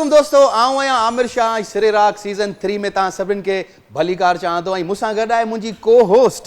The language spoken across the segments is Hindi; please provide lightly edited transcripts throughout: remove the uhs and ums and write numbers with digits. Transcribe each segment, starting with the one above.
वेलकम दोस्तों, आऊं आहियां आमिर शाह सिरे राग सीज़न 3 में तव्हां सभिनीनि खे भली कार चाहियां थो। ऐं मूंसां गॾु आहे मुंहिंजी को होस्ट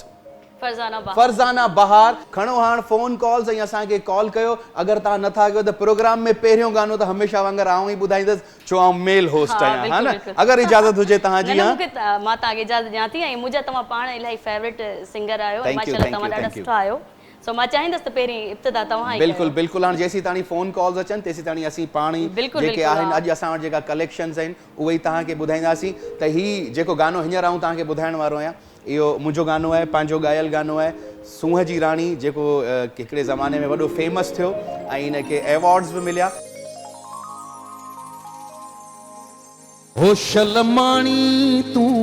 फरज़ाना बहार। खणो हाणे फ़ोन कॉल्स ऐं असांखे कॉल कयो। अगरि तव्हां नथा कयो त प्रोग्राम में पहिरियों गानो त हमेशह वांगुरु आऊं ई ॿुधाईंदसि, छो आऊं मेल होस्ट आहियां, हा न? अगरि इजाज़त हुजे तव्हांजी। मां तव्हांखे इजाज़त ॾियां थी ऐं मुंहिंजा तव्हां पाण इलाही फेवरेट सिंगर आहियो ऐं माशाल्लाह तव्हां ॾाढा सुठा आहियो। सो मां चाहींदसि त पहिरीं इब्तिदा तव्हां ई बिल्कुलु बिल्कुलु। हाणे जेसीं ताणी फ़ोन कॉल्स अचनि तेसीं ताणी असीं पाण ई जेके आहिनि अॼु असां वटि जेका कलेक्शन्स आहिनि उहे ई तव्हांखे ॿुधाईंदासीं। त हीउ जेको गानो हींअर आऊं तव्हांखे ॿुधाइण वारो आहियां, इहो मुंहिंजो गानो आहे, पंहिंजो ॻायल गानो आहे, सूंहं जी राणी, जेको हिकिड़े ज़माने में वॾो फेमस थियो ऐं हिनखे एवॉर्ड्स बि मिलिया। हो शलमाणी तूं,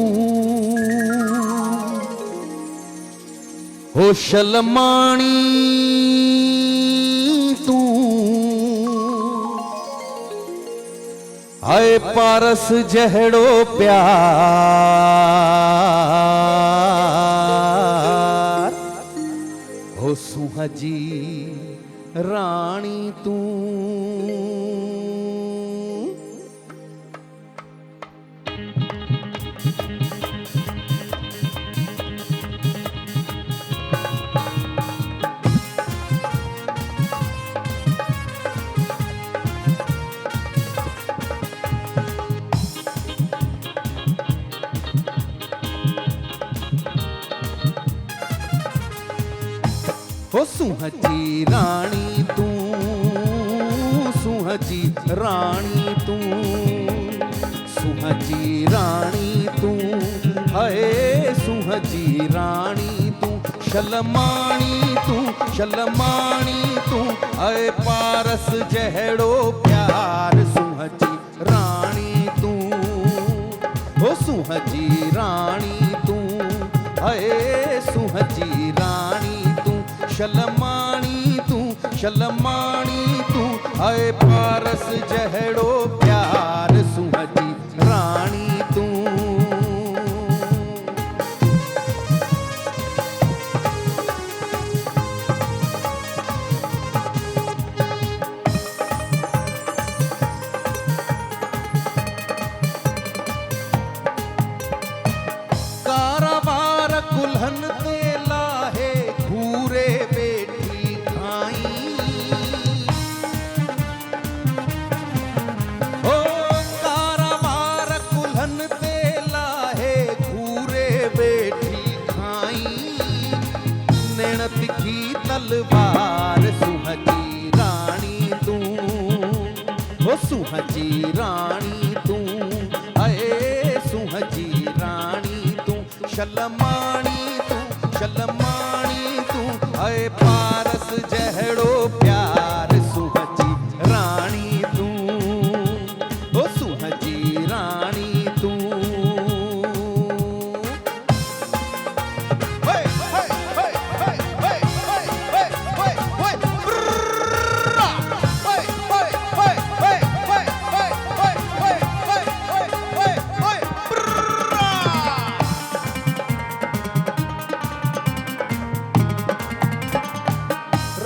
हो शलमाणी तूं, हाय पारस जहिड़ो प्यार, हो सूंहं जी राणी तूं। हो सूंहं जी राणी तूं, सूंहं जी राणी तूं, सूंहं जी राणी तूं, हाय सूंहं जी राणी तूं, शलमाणी तूं, शलमाणी तूं, हाय पारस जहिड़ो प्यार, सूंहं जी राणी तूं, हो सूंहं जी राणी तूं, हाय सूंहं जी राणी तूं, शलमाणी तूं, शलमाणी तूं, हाय पारस जहिड़ो प्यार, सूंहं जी राणी तूं। कारावार कुल्हन ते लाहे घूरे वेठी खाई, ओ कारावार कुल्हन ते लाहे घूरे वेठी खाई, नैण तिखी तलवार, सूंहं जी राणी तूं, ओ सूंहं जी राणी तूं, हाय सूंहं जी राणी तूं, शलमाणी तूं, शलमाणी तूं, हाय पारस जहिड़ो प्यार, सूंहं जी राणी तूं, ओ सूंहं जी राणी तूं।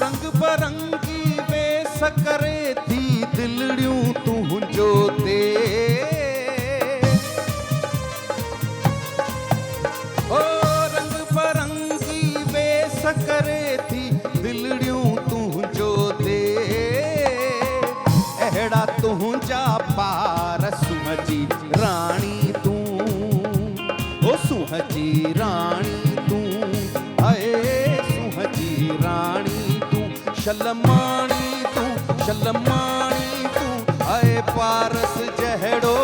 रंग बरंगी वेस करे थी दिलड़ियूं तुंहिंजो दे, ओ रंग बरंगी वेस करे थी दिलड़ियूं तुंहिंजो दे, अहिड़ा तुंहिंजा पार, सूंहं जी राणी तूं, ओ सूंहं जी राणी तूं, हाय सूंहं जी राणी तूं, शलमाणी तूं, शलमाणी तूं, हाय पारस जहिड़ो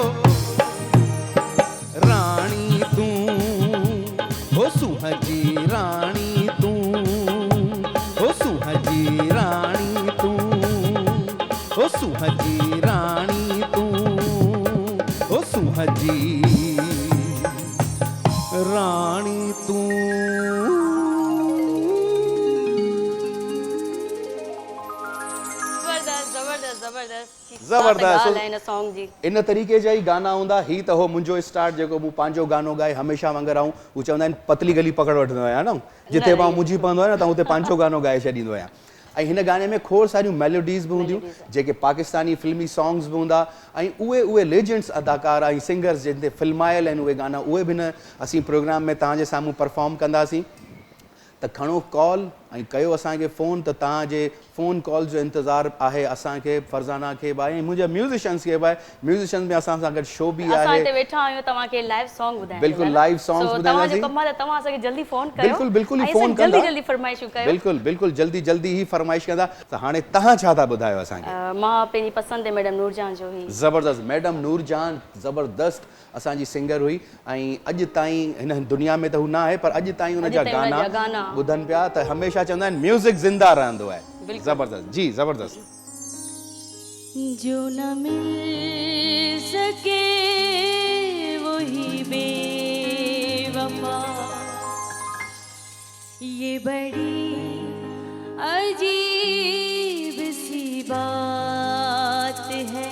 राणी तूं, हो सूंहं जी राणी तूं, हो सूंहं जी राणी तूं, हो सूंहं जी राणी तूं, हो सूंहं जी राणी तूं। ज़बरदस्त। इन तरीक़े जा ई गाना हूंदा। ही त हो मुंहिंजो स्टार्ट जेको मूं पंहिंजो गानो ॻाए हमेशह वांगुरु आऊं, हू चवंदा आहिनि पतली गली पकड़ वठंदो आहियां न, जिते मां मुंहिंजी पवंदो आहे न त हुते पंहिंजो गानो ॻाए छॾींदो आहियां। ऐं हिन गाने में खोड़ सारियूं मेलोडीज़ बि हूंदियूं जेके पाकिस्तानी फिल्मी सॉन्ग्स बि हूंदा ऐं उहे लेजेंड्स अदाकार ऐं सिंगर्स जिन ते फिल्मायल आहिनि उहे गाना उहे बि न असीं प्रोग्राम में तव्हांजे साम्हूं परफॉर्म कंदासीं त खणो कॉल ऐं कयो असांखे फ़ोन त तव्हांजे फ़ोन कॉल जो इंतज़ारु आहे असांखे फरज़ाना खे बि ऐं मुंहिंजा म्यूज़िशियन्स खे बि आहे म्यूज़िशियन्स में असां सां गॾु शो बि असां आहे हिते वेठा आहियूं तव्हांखे लाइव सॉन्ग ॿुधाइण बिल्कुलु लाइव सॉन्ग्स ॿुधाईंदासीं तव्हांजो कमु आहे त तव्हां असांखे जल्दी फ़ोन कयो बिल्कुलु ई फ़ोन कंदा जल्दी फरमाइशूं कयो बिल्कुलु जल्दी ई फरमाइश कंदा त हाणे तव्हां छा था ॿुधायो असांखे मां पंहिंजी पसंदि मैडम नूरजान जो ई ज़बरदस्त मैडम नूरजान ज़बरदस्त असांजी सिंगर हुई ऐं अॼु ताईं हिन दुनिया में त हू न आहे पर अॼु ताईं हुनजा गाना ॿुधनि पिया त हमेशह चवंदा आहिनि म्यूज़िक ज़िंदा रहंदो आहे ज़बरदस्त जी ज़बरदस्त जो न मिल सके वही बेवफा ये बड़ी अजीब सी बात है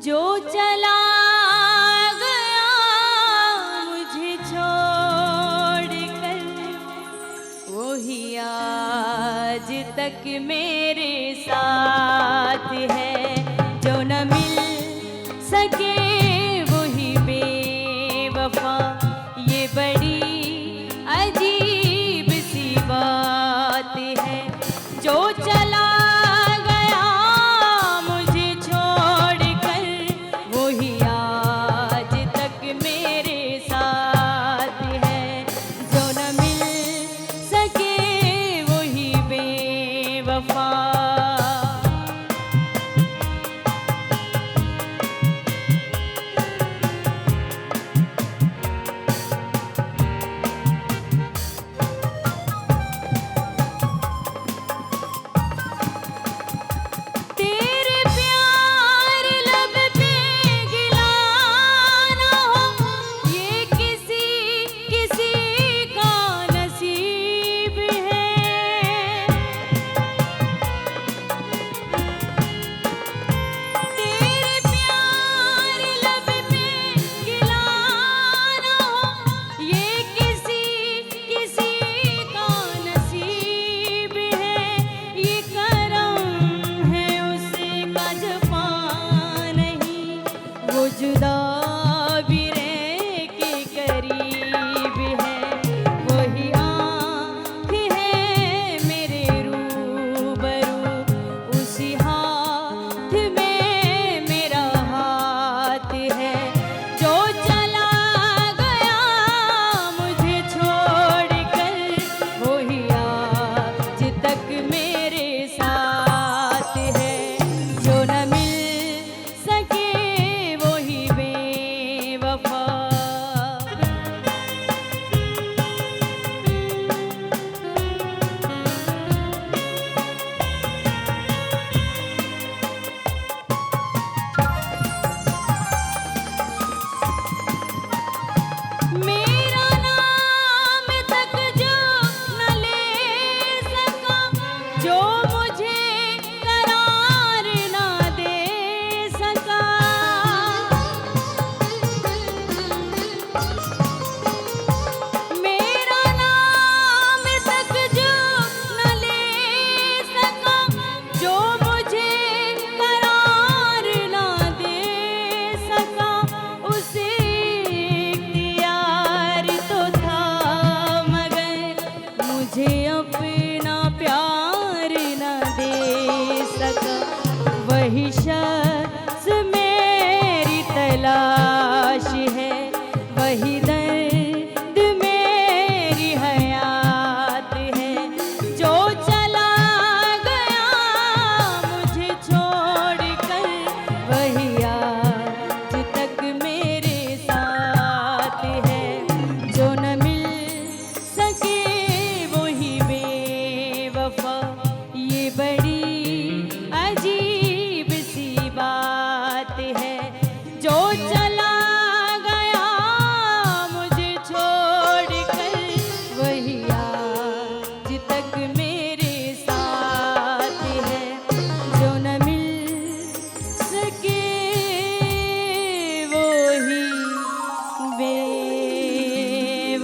जो चला गया मुझे छोड़ कर वही आज तक मेरे साथ है जो न मिल सके वही बेवफा ये बड़ी अजीब सी बात है जो चला गया मुझे छोड़ कर वही आज तक मेरे साथ है जो न मिल सके वही बेवफा जुदा भी रह के करीब है वही आँख है मेरे रूबरू उसी हाथ में मेरा हाथ है जो चला गया मुझे छोड़ कर वही आज तक मेरे साथ है जो न मिल सके वही शख्स मेरी तलाश है वही दर्द मेरी हयात है जो चला गया मुझे छोड़ कर वही आज तक मेरे साथ है जो न मिल सके वही बेवफा ये बड़ी अजीब सी बात है जो चला गया मुझे छोड़ कर वही आज तक मेरे साथ है जो न मिल सके वही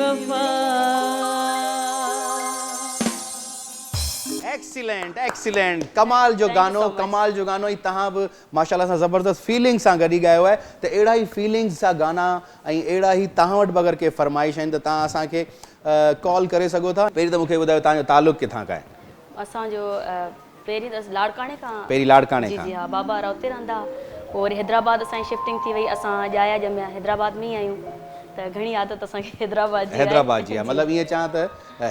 बेवफा एक्सीलेंट कमाल जो गानो कमाल जो गानो तहां भी माशाल्लाह सां ज़बरदस्त फीलिंग सां गॾी गायो आहे त अहिड़ा ई फीलिंग्स सां गाना ऐं अहिड़ा ई तहां वटि अगरि के फरमाइश आहिनि त तव्हां असांखे कॉल करे सघो था। पहिरीं त मूंखे ॿुधायो तव्हांजो तालुक़ किथां खां आहे? असांजो पहिरीं त लाड़काणे खां। पहिरीं लाड़काणे खां? जी हा, बाबा उते रहंदा, पोइ वरी हैदराबाद असांजी शिफ्टिंग थी वई, असां ॼाया ॼमिया हैदराबाद में ई आहियूं, त घणी आदत असांखे हैदराबाद जी आहे। मतिलबु ईअं चवां त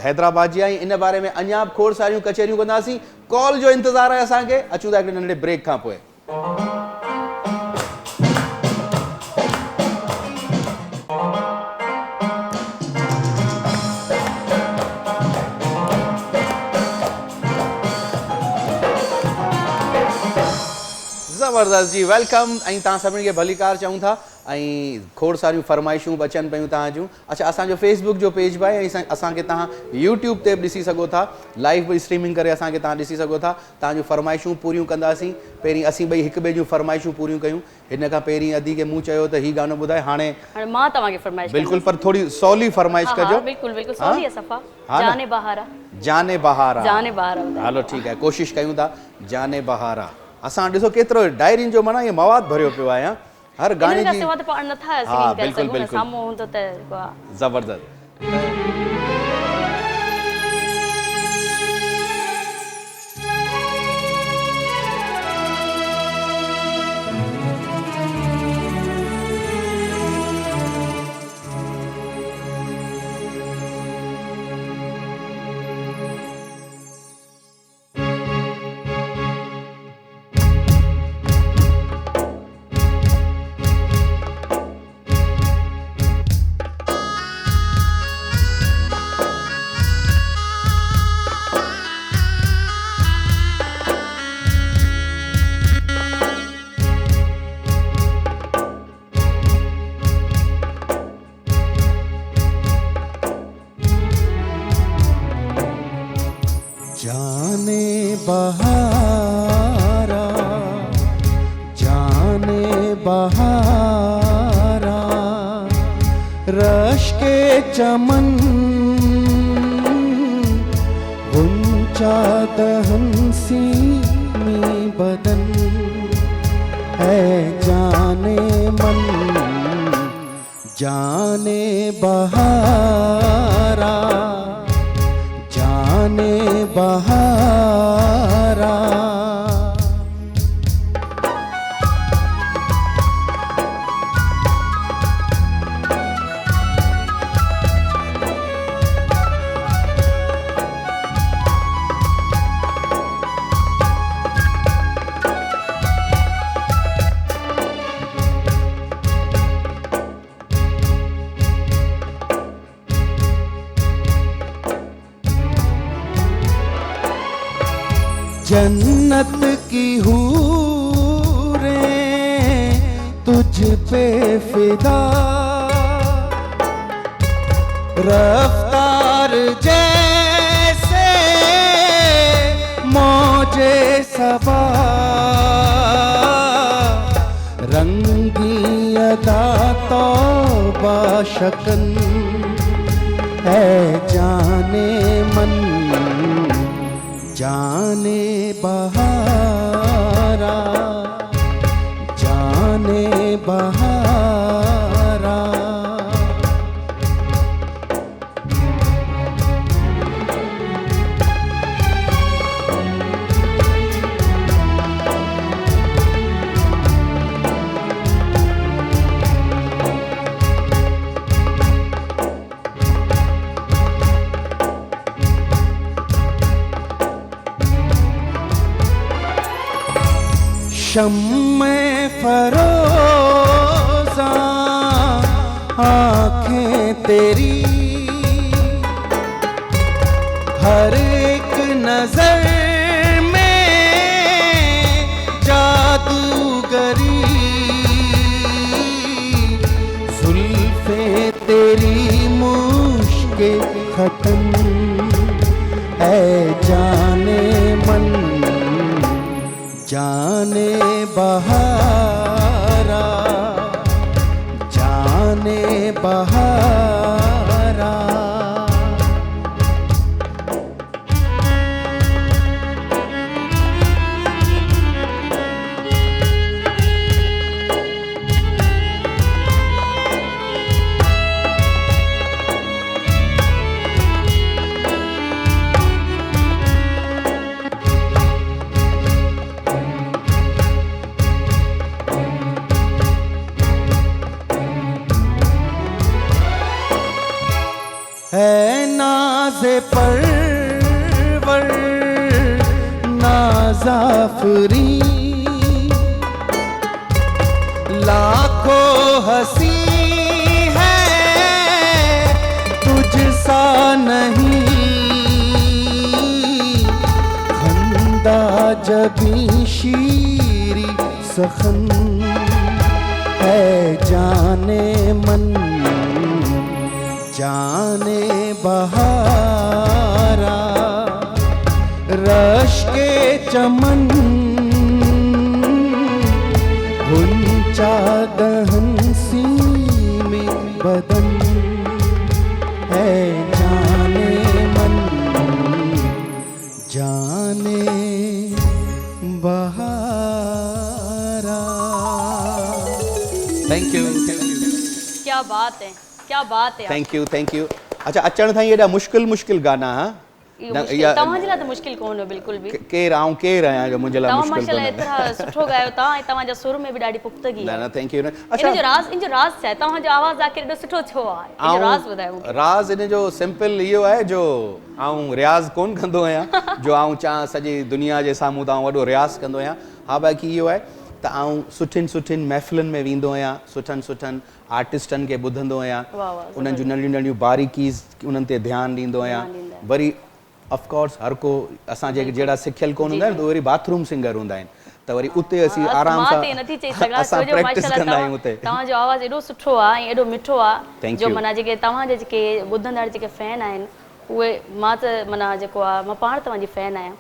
हैदराबाद जी आहे। इन बारे में अञा बि खोड़ सारियूं कचहरियूं कंदासीं। कॉल जो इंतज़ारु आहे असांखे। अचूं था हिकिड़े नंढे ब्रेक खां पोइ। ज़बरदस्त जी वेलकम। ऐं तव्हां सभिनी खे भली कार चऊं था ऐं खोड़ सारियूं फरमाइशूं अचनि पियूं तव्हां जूं। अच्छा, असांजो फेसबुक जो पेज बि आहे ऐं असांखे तव्हां यूट्यूब ते बि ॾिसी सघो था, लाइव बि स्ट्रीमिंग करे असांखे तव्हां ॾिसी सघो था। तव्हांजूं फरमाइशूं पूरियूं कंदासीं। पहिरीं असीं ॿई हिक ॿिए जूं फरमाइशूं पूरियूं कयूं। हिन खां पहिरीं अदी खे मूं चयो त हीउ गानो ॿुधाए, हाणे मां तव्हांखे फरमाइश बिल्कुलु, पर थोरी सवली फरमाइश कजो। बिल्कुलु बिल्कुलु सवली आहे सफ़ा। जाने बहारा। जाने बहारा। जाने बहारा। हलो ठीकु आहे, कोशिशि कयूं था। जाने बहारा। असां ॾिसो केतिरो डायरियुनि जो माना इहो मवादु भरियो पियो आहे। हर गाने जी बिल्कुलु बिल्कुलु ज़बरदस्त। बहारा रश के चमन गुंचा दहंसी में बदन है जाने मन जाने बहारा जाने बहारा। जन्नत की हूरें तुझ पे फिदा रफ्तार जैसे मौजे सबा रंगी अदा तौबा शकन है जाने मन जाने बहारा जाने बहारा। शम्मे फरोज़ा आँखें तेरी हर एक नजर में जादूगरी जुल्फे तेरी मुश्के खत्म है जाने मन जाने बहारा जाने बहारा। नाज़े परवर नाज़ाफरी लाखों हंसी है तुझसा नहीं खंदा जबी शीरी सखन है जाने मन जाने बहारा रश के चमन गुंचा दहन सी में बदन है जाने मन जाने बहारा। थैंक यू क्या बात है, क्या बात है। Thank you. अच्छा अचण ताईं एॾा मुश्किल गाना हा तव्हांजे लाइ त मुश्किल कोन हो बिल्कुल बि। केर आहियां जो मुंहिंजे लाइ तव्हां मुश्किल माशाल्लाह एतिरा सुठो गायो तव्हां ऐं तव्हांजा सुर में बि ॾाढी पुख़्तगी आहे। न थैंक यू। अच्छा इनजो राज़ छा आहे? तव्हांजो आवाज़ आख़िर एॾो सुठो छो आहे? इनजो राज़ ॿुधायो मूंखे। राज़ इन जो सिंपल इहो आहे जो आऊं रियाज़ कोन कंदो आहियां जो आऊं चाहां सॼी दुनिया जे साम्हूं तां वॾो रियाज़ कंदो आहियां। हा बाक़ी इहो आहे त आऊं सुठियुनि महफ़िलुनि में वेंदो आहियां, सुठनि आर्टिस्टनि खे ॿुधंदो आहियां, उन्हनि जूं नंढियूं बारीकीज़ उन्हनि ते ध्यानु ॾींदो आहियां। वरी ऑफकोर्स हर को असां जहिड़ा सिखियल कोन हूंदा आहिनि त वरी बाथरूम सिंगर हूंदा आहिनि त वरी उते असीं आराम सां असां प्रैक्टिस कंदा आहियूं उते। तव्हांजो आवाज़ एॾो सुठो आहे ऐं एॾो मिठो आहे जो माना जेके तव्हांजे जेके ॿुधंदड़ जेके फैन आहिनि उहे मां त माना जेको आहे मां पाण तव्हांजी फैन आहियां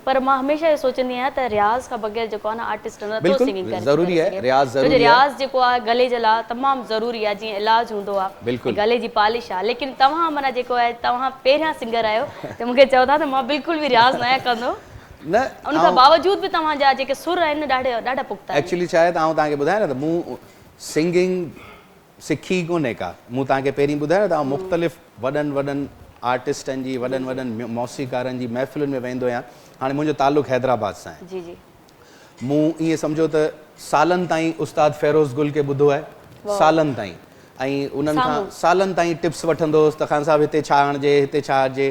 पर मां हमेशह इहो सोचंदी आहियां त रियाज़ खां बग़ैर जेको आहे न आर्टिस्ट नथो सिंगिंग करे। ज़रूरी आहे रियाज़ ज़रूरी आहे। रियाज़ जेको आहे गले जे लाइ तमामु ज़रूरी आहे जीअं इलाज हूंदो आहे गले जी पालिश आहे। लेकिन तव्हां माना जेको आहे तव्हां पहिरियां सिंगर आहियो त मूंखे चओ था त मां बिल्कुलु बि रियाज़ न कंदो न उन खां बावजूद बि तव्हांजा जेके सुर आहिनि ॾाढा पुख़्ता आहिनि। एक्चुअली छा आहे त आउं तव्हांखे ॿुधायां न त मूं सिंगिंग सिखी कोन्हे का। मूं तव्हांखे पहिरीं ॿुधायो त आउं मुख़्तलिफ़ वॾनि आर्टिस्टनि जी वॾनि मौसीक़ारनि जी महफ़िलुनि में वेंदो आहियां। हाणे मुंहिंजो ताल्लुक़ु हैदराबाद सां आहे। जी जी। मूं ईअं सम्झो त सालनि ताईं उस्ताद फ़ैरोज़ गुल खे ॿुधो आहे सालनि ताईं ऐं उन्हनि खां सालनि ताईं टिप्स वठंदो हुउसि त खान साहिबु हिते छा हणिजे हिते छा हणिजे।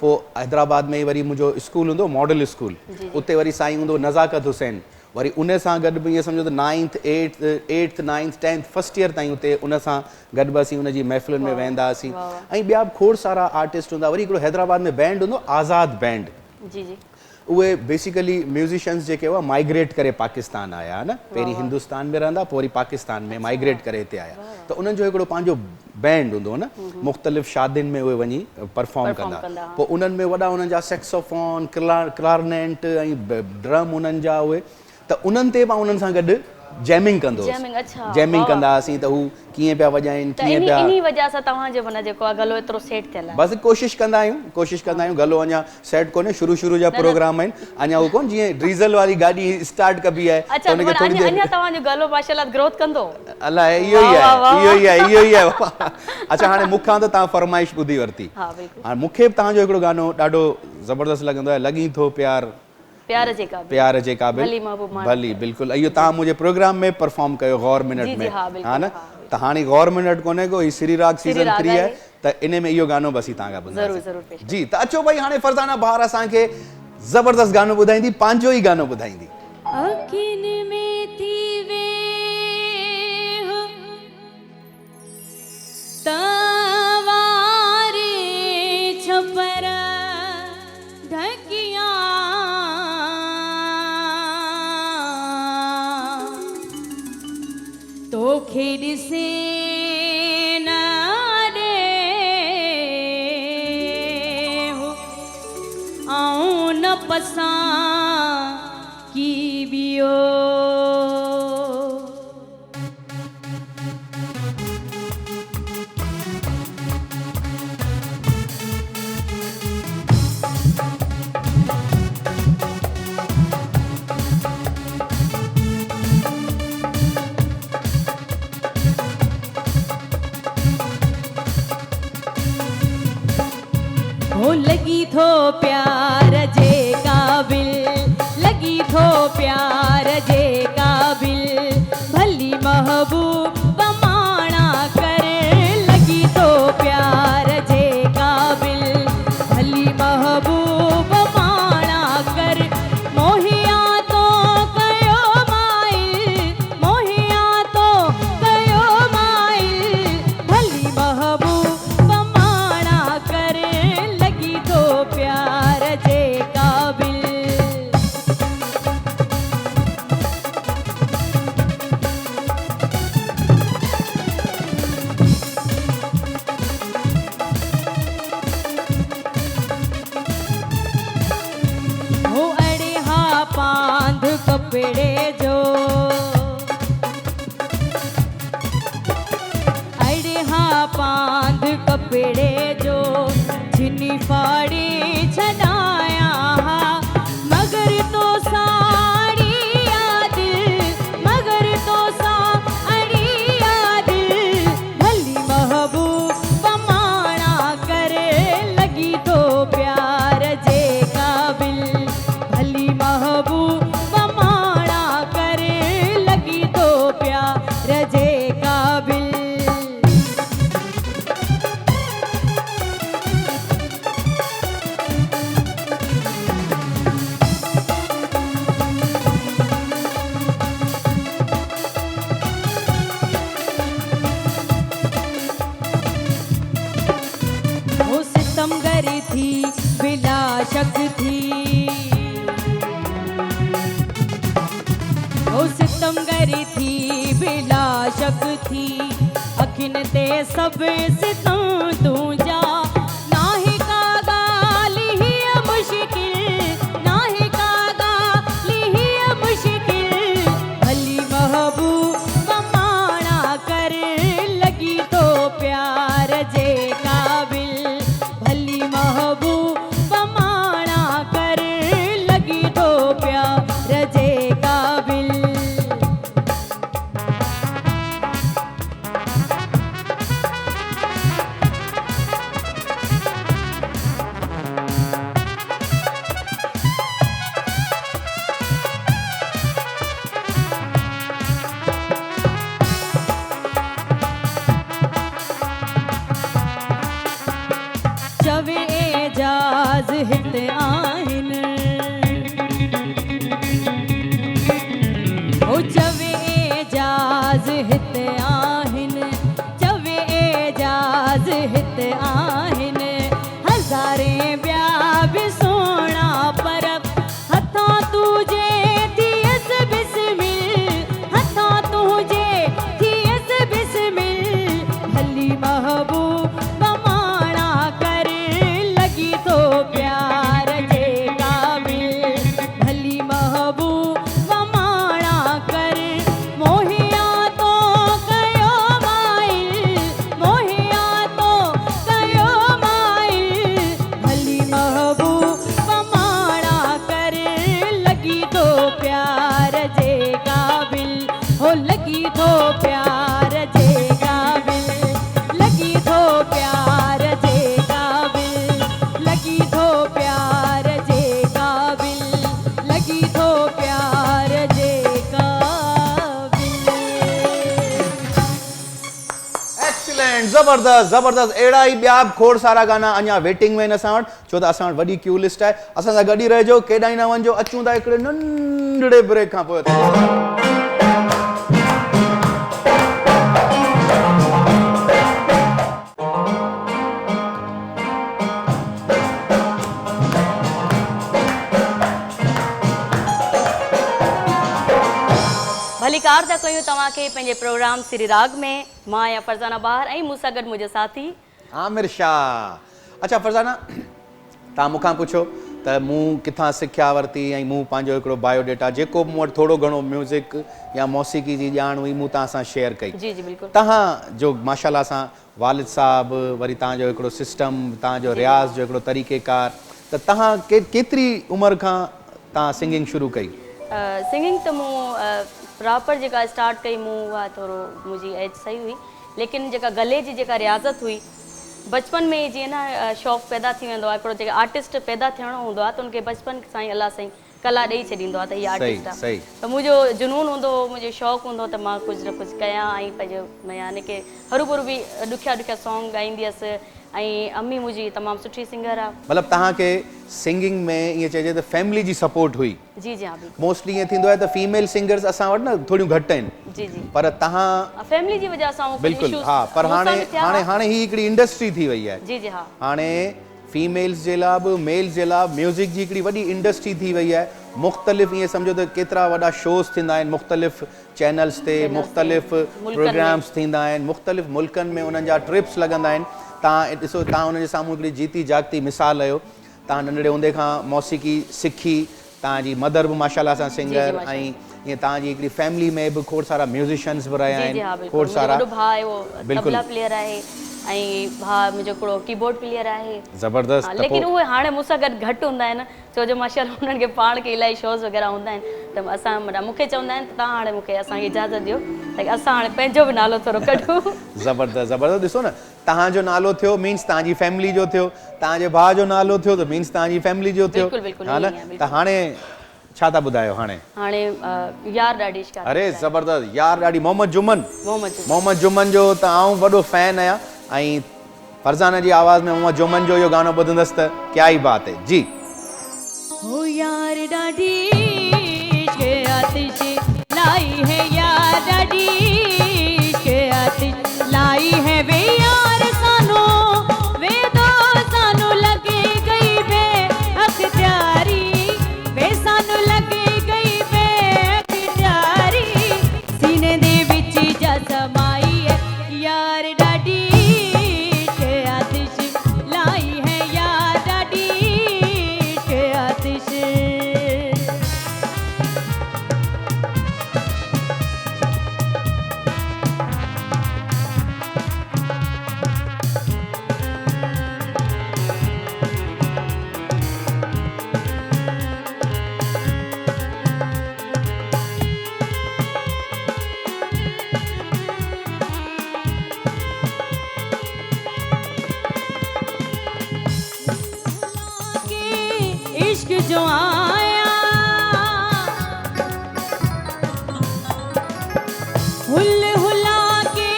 पोइ हैदराबाद में वरी मुंहिंजो स्कूल हूंदो मॉडल स्कूल उते वरी साईं हूंदो नज़ाकत हुसैन वरी उन सां गॾु बि ईअं सम्झो त 9th 8th 9th 10th first year ताईं उते उन सां गॾु बि असीं उनजी महफ़िलुनि में वेंदा हुआसीं ऐं ॿिया बि खोड़ सारा आर्टिस्ट हूंदा। वरी हिकिड़ो हैदराबाद में बैंड हूंदो आज़ाद बैंड। जी जी। उहे बेसिकली म्यूज़िशियन्स जेके हुआ माइग्रेट करे पाकिस्तान आया न पहिरीं हिंदुस्तान में रहंदा पोइ वरी पाकिस्तान में माइग्रेट करे हिते आया त उन्हनि जो हिकिड़ो पंहिंजो बैंड हूंदो न मुख़्तलिफ़ शादियुनि में उहे वञी परफॉर्म कंदा। पोइ उन्हनि में वॾा उन्हनि जा सेक्सोफोन क्लारनेट ऐं ड्रम उन्हनि जा उहे त उन्हनि ते मां उन्हनि सां गॾु जैमिंग कंदो जैमिंग कंदा हुआसीं त हू कीअं पिया वॼाइनि कीअं पिया। इन वजह सां तव्हांजो माना जेको आहे गलो एतिरो सेट थियल आहे। बसि कोशिशि कंदा आहियूं गलो अञा सेट कोन्हे शुरू जा प्रोग्राम आहिनि अञा हू कोन जीअं डीज़ल वारी गाॾी स्टार्ट कबी आहे त उनखे थोरी देरि अञा तव्हांजो गलो माशाल्लाह ग्रोथ कंदो अलाए इहो ई आहे। अच्छा हाणे मूंखां त तव्हां फरमाइश ॿुधी वरिती हाणे मूंखे बि तव्हांजो हिकिड़ो गानो ॾाढो ज़बरदस्त लॻंदो आहे लॻी थो प्यार जे क़ाबिल भली बिल्कुलु इहो तव्हां मुंहिंजे प्रोग्राम में परफॉर्म कयो गौर मिनट में हा न त हाणे गौर मिनट कोन्हे को ही श्री राग सीज़न 3 आहे त इन में इहो गानो बसि तव्हां खां ॿुधाईंदासीं। जी त अचो भई हाणे फरज़ाना बहार असांखे ज़बरदस्त गानो ॿुधाईंदी पंहिंजो ई गानो ॿुधाईंदी। ॾिसे न ॾे आऊं न पसां की बियो लगी थो प्यार जे क़ाबिल लगी थो प्यार जे क़ाबिल भली महबूब पमाणा करे लगी थो प्यार जे क़ाबिल सब सितम तू जा नाहे का गाली ही मुश्किल नाहे का गाली ही मुश्किल भली महबूब माना कर लगी तो प्यार जे काबिल भली महबूब माना कर लगी तो प्यार जे काबिल चवे एजाज हित आहिन ओ चवे एजाज हित आहिन चवे एजाज हित आहिन हज़ारे ॿिया बि सोना पर हथां तुझे थियस बिस्मिल हथां तुझे थियस बिस्मिल भली महबूब माना कर लगी तो प्यार जे काबिल भली महबूब माना कर मोहिया तो कयो माइल मोहिया तो कयो माइल भली महबूब माना कर लगी तो प्यार जे काबिल हो लगी तो प्यार जे काबिल लगी तो प्यार जे काबिल लगी तो प्यार जे काबिल लगी तो प्यार जे काबिल एक्सीलेंट, ज़बरदस्त ज़बरदस्त। अहिड़ा ई ॿिया बि खोड़ सारा गाना अञा वेटिंग में आहिनि असां वटि, छो त असां वटि वॾी क्यू लिस्ट आहे। असां सां गॾु ई रहिजो, केॾांहुं न वञिजो, अचूं था हिकिड़े नंढड़े ब्रेक खां पोइ। भली कार था कयूं तव्हांखे पंहिंजे प्रोग्राम सिरी राग में। मां आहियां फरज़ाना बहार ऐं मूंसां गॾु मुंहिंजो साथी आमिर शाह। अच्छा फरज़ाना, तव्हां मूंखां पुछो त मूं किथां सिख्या वरिती ऐं मूं पंहिंजो हिकिड़ो बायोडेटा जेको मूं वटि थोरो घणो म्यूज़िक या मौसीक़ी जी ॼाण हुई मूं तव्हां सां शेयर कई। जी जी बिल्कुलु। तव्हां जो माशाल्लाह सां वालिद साहब, वरी तव्हांजो हिकिड़ो सिस्टम, तव्हांजो रियाज़ जो हिकिड़ो तरीक़ेकार, त तव्हां केतिरी उमिरि खां तव्हां सिंगिंग शुरू कई? सिंगिंग त मूं प्रॉपर जेका स्टार्ट कई मूं उहा थोरो मुंहिंजी एज सही हुई, लेकिन जेका गले जी जेका रियाज़त हुई बचपन में जीअं न शौक़ु पैदा थी वेंदो आहे, हिकिड़ो जेका आर्टिस्ट पैदा थियणो हूंदो आहे त उनखे बचपन सां ई अलाह साईं कला ॾेई छॾींदो आहे त हीअ आर्टिस्ट आहे। त मुंहिंजो जुनून हूंदो हो, मुंहिंजो शौक़ु हूंदो त मां कुझु न कुझु कयां ऐं पंहिंजो यानी की हरूभरू बि ॾुखिया ॾुखिया सॉन्ग ॻाईंदी हुअसि। ऐं अम्मी मुंहिंजी तमामु सुठी सिंगर आहे। मतिलबु तव्हांखे सिंगिंग में ईअं चइजे त फैमिली जी सपोर्ट हुई? जी जी हा बिल्कुलु। मोस्टली ईअं थींदो आहे त फीमेल सिंगर्स असां वटि न थोरियूं घटि आहिनि। जी जी। पर तव्हां फैमिली जी वजह सां बिल्कुलु हा, पर हाणे ही हिकिड़ी इंडस्ट्री थी वई आहे। जी जी हा। हाणे फीमेल्स जे लाइ बि मेल्स जे लाइ म्यूज़िक जी हिकिड़ी वॾी इंडस्ट्री थी वई आहे। मुख़्तलिफ़ ईअं सम्झो त केतिरा वॾा शोज़ थींदा आहिनि मुख़्तलिफ़ चैनल्स ते, मुख़्तलिफ़ प्रोग्राम्स थींदा आहिनि, मुख़्तलिफ़ मुल्कनि में उन्हनि जा ट्रिप्स लॻंदा आहिनि। तव्हां ॾिसो, तव्हां हुनजे साम्हूं हिकिड़ी जीती जागती मिसाल आहियो। तव्हां नंढड़े हूंदे खां मौसीक़ी सिखी, तव्हांजी मदर बि माशाल्लाह सां सिंगर, ऐं ईअं तव्हांजी हिकिड़ी फैमिली में बि खोड़ सारा म्यूज़िशियंस बि रहिया आहिनि, खोड़ सारा। तबला प्लेयर आहे ऐं भाउ मुंहिंजो हिकिड़ो कीबोर्ड प्लेयर आहे। ज़बरदस्त। लेकिन उहे हाणे मूंसां गॾु घटि हूंदा आहिनि, छो जो माशाल्लाह हुननि खे पाण खे इलाही शोज़ वग़ैरह हूंदा आहिनि, त असां मूंखे चवंदा आहिनि त तव्हां हाणे मूंखे असांखे इजाज़त ॾियो त असां हाणे पंहिंजो बि नालो थोरो कढूं। ज़बरदस्त ज़बरदस्त। ॾिसो न, तव्हांजो नालो थियो मीन्स तव्हांजी फैमिली जो थियो, तव्हांजे भाउ जो नालो थियो त मीन्स तव्हांजी फैमिली जो थियो, हा न? त हाणे छा था ॿुधायो? हाणे यार ॾाढी इश्क। अरे ज़बरदस्त, यार ॾाढी। मोहम्मद जुमन जो त आऊं वॾो फैन आहियां, ऐं फरज़ाना जी आवाज़ में मोहम्मद जुमन जो इहो गानो ॿुधंदसि त क्या ही बात है। जी हो यार ॾाढी इश्क आतिश लाई है, यार ॾाढी इश्क आतिश लाई है वे यार सानो, वे दो सानो लगे गई बे अख्तियारी, वे सानो लगे गई बे अख्तियारी, सीने दे विच जा समाई है यार ॾाढी इश्क जो आया हुल हुला के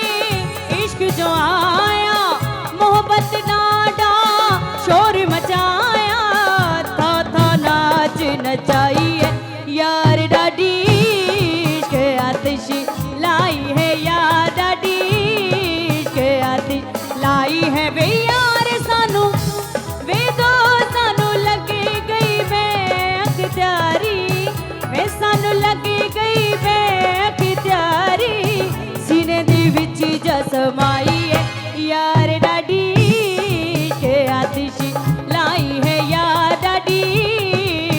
इश्क जो आया मोहब्बत नाडा शोर मचाया था नाच नचाइए यार डाडी इश्क आतिश लाई है यार डाडी इश्क आतिश लाई है वे यार सानू वे दो सानू लगे गई बेअख्तियारी वे सानू लगे गई बेअख्तियारी सीने दे विच जसमाई है यार डाडी इश्क आतिश लाई है यार डाडी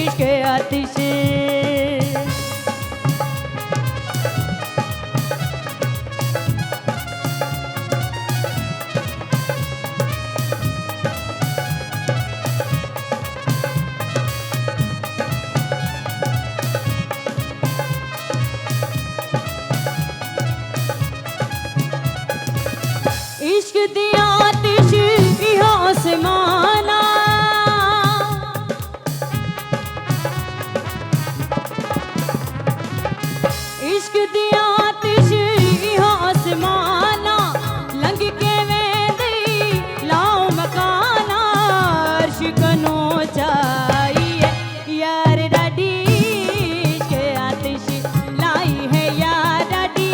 इश्क आतिश इश्क दी आतिश इहा आसमाना इश्क दी आतिश इहा आसमाना लंघ के वेंदी लाओ मकाना अर्श कनो चाहिए यार डाडी इश्क आतिश लाई है यार डाडी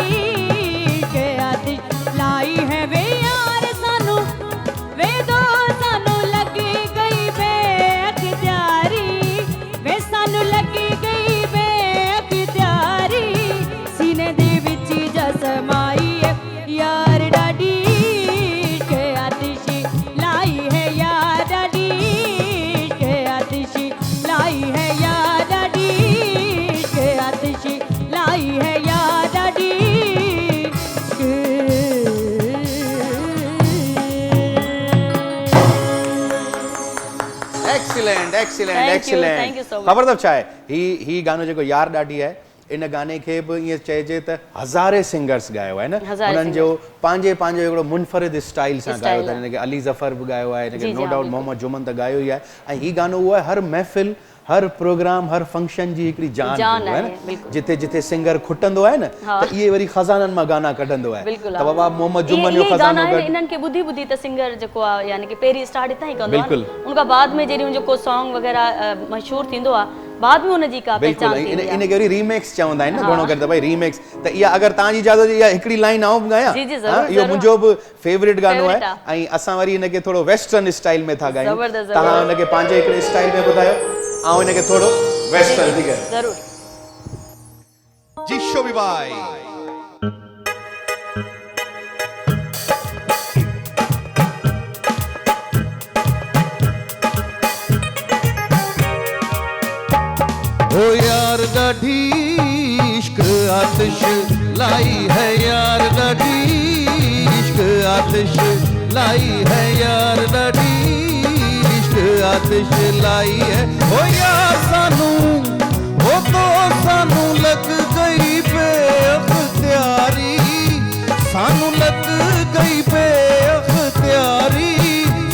इश्क आतिश लाई है वे यार सानू वे दो सानू लगी गई बेअख्तियारी वे सानू लगी गई बेअख्तियारी सीने दे विच जसमाई है यार डाडी इश्क आतिश लाई है यार डाडी इश्क आतिश लाई है यार डाडी इश्क आतिश लाई है यार daddy excellent excellent Thank you excellent so much. ख़बर अथव छा आहे ही गानो जेको यार ॾाढी आहे इन गाने खे बि ईअं चइजे त हज़ारे सिंगर्स ॻायो आहे न हज़ारे उन्हनि जो पंहिंजो हिकिड़ो मुनफ़रिद स्टाइल सां ॻायो अथनि हिनखे अली ज़फ़र बि ॻायो आहे हिनखे जी, नो हाँ, डाउट बिल्कुल। मोहम्मद जुमन त ॻायो ई आहे ऐं ही गानो उहो आहे हर महफ़िल हर प्रोग्राम हर फंक्शन जी हिकिड़ी जान जान हूंदो आहे आहे, न बिल्कुल। जिथे जिथे सिंगर खुटंदो आहे न हाँ। त इहे वरी ख़ज़ाननि मां गाना कढंदो आहे बिल्कुल त बाबा मोहम्मद जुमन जो ये गाना ख़ज़ानो है गॾु इन्हनि खे ॿुधी ॿुधी त सिंगर जेको आहे यानी कि पहिरीं स्टार्ट हितां ई कंदो आहे बिल्कुल। न। उनखां बाद में जॾहिं जेको सॉन्ग वग़ैरह मशहूरु थींदो आहे बाद में हुनजी का बिल्कुलु पहचान थींदी आहे। इनखे वरी रीमेक्स चवंदा आहिनि न हाँ। घणो करे त भई रीमेक्स त इहा अगरि तव्हांजी इजाज़त इहा हिकिड़ी लाइन आऊं बि ॻायां जी, जी, ज़रूरु, हाँ, इहो ज़रूरु। मुंहिंजो बि फेवरेट गानो Favorite आहे ऐं असां वरी हिनखे थोरो वेस्टर्न स्टाइल में था ॻायूं ज़बरदस्त, तव्हां ज़बरदस्त। हुनखे पंहिंजे हिकिड़े स्टाइल में ॿुधायो ऐं हिनखे थोरो वेस्टर्न थी करे ज़रूरु जी शोभी भाई ओ यार ॾाढी इश्क आतिश लाई है यार ॾाढी इश्क आतिश लाई है यार ॾाढी इश्क आतिश लाई है ओ यार सानू ओ तो सानू लग गई बेअख्तियारी सानू लग गई बेअख्तियारी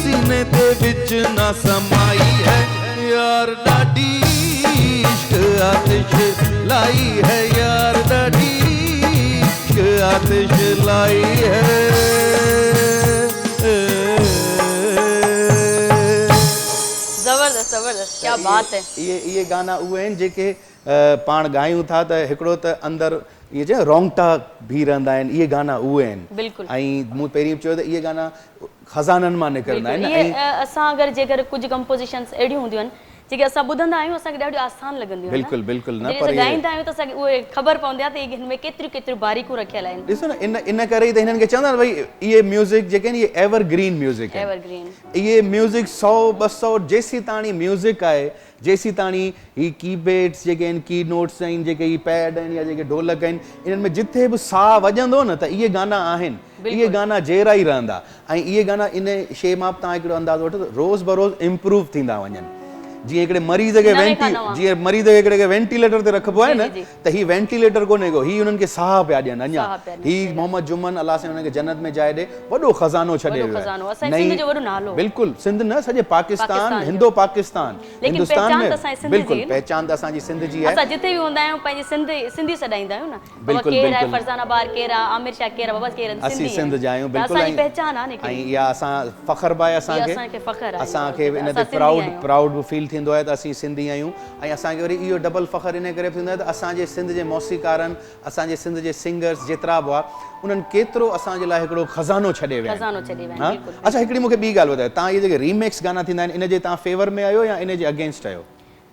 सीने दे विच ना समाई है यार ॾाढी इश्क आतिश लाई है यार ॾाढी इश्क आतिश लाई है ज़बरदस्त ज़बरदस्त क्या बात है इहे गाना उहे आहिनि जेके पाण ॻायूं था त हिकिड़ो त अंदरि इहे चए रोंगटा बि रहंदा आहिनि इहे गाना उहे आहिनि बिल्कुलु। ऐं मूं पहिरीं चयो त इहे गाना ख़ज़ाननि मां निकिरंदा आहिनि बिल्कुलु। न ये असां अगरि जेकर कुझु कंपोज़िशन्स अहिड़ियूं हूंदियूं आहिनि जेके असां ॿुधंदा आहियूं असांखे ॾाढियूं आसान लॻंदियूं आहिनि बिल्कुलु बिल्कुलु न जॾहिं पर असां इहे ॻाईंदा आहियूं त असांखे उहे ख़बर पवंदी आहे त हिन में केतिरियूं केतिरियूं बारीकियूं रखियल आहिनि ॾिसो न इन करे ई त हिननि खे चवंदा आहिनि भई इहे म्यूज़िक जेके आहिनि इहे एवरग्रीन म्यूज़िक आहिनि एवरग्रीन इहे म्यूज़िक 100-200 जेसीं ताणी म्यूज़िक आहे जेसीं ताणी ही कीबेड्स जेके आहिनि की नोट्स आहिनि जेके ही पैड आहिनि या जेके ढोलक आहिनि इन्हनि में जिथे बि साह वॼंदो न त इहे गाना आहिनि इहे गाना जहिड़ा ई रहंदा ऐं इहे गाना इन शइ मां तव्हां हिकिड़ो अंदाज़ो वठो त रोज़ बरोज़ इम्प्रूव थींदा वञनि जीअं हिकिड़े मरीज़ खे जीअं मरीज़ खे हिकिड़े खे वेंटिलेटर ते रखिबो आहे न त ही वेंटिलेटर कोन्हे को, ही हुननि खे साह पिया ॾियनि अञा। ही मोहम्मद जुमन अलाह साईं हुनखे जन्नत में जाइ ॾे, वॾो खज़ानो छॾे वियो आहे। बिल्कुलु, सिंध न सॼे पाकिस्तान, हिंदो पाकिस्तान, हिंदुस्तान में बिल्कुलु पहचान त असांजी सिंध जी आहे। असां जिते बि हूंदा आहियूं पंहिंजी सिंधी सॾाईंदा आहियूं न। बिल्कुलु केरु आहे फरज़ाना बार, केरु आहे आमिर शाह, केरु आहे बाबा, केरु असीं सिंध जा आहियूं। बिल्कुलु असांजी पहचान आहे न, ऐं इहा असां फ़ख्र बि आहे असांखे इन ते प्राउड बि फील थींदो आहे त असीं सिंधी आहियूं। ऐं असांखे वरी इहो डबल फ़ख्र इन करे थींदो आहे त असांजे सिंध जे मौसीक़ारनि, असांजे सिंध जे सिंगर्स जेतिरा बि हुआ उन्हनि केतिरो असांजे लाइ हिकिड़ो खज़ानो छॾे विया। अच्छा, हिकिड़ी मूंखे ॿी ॻाल्हि ॿुधायो, तव्हां इहे जेके रीमेक्स गाना थींदा आहिनि इन जे तव्हां फेवर में आहियो या इन जे अगेंस्ट आहियो?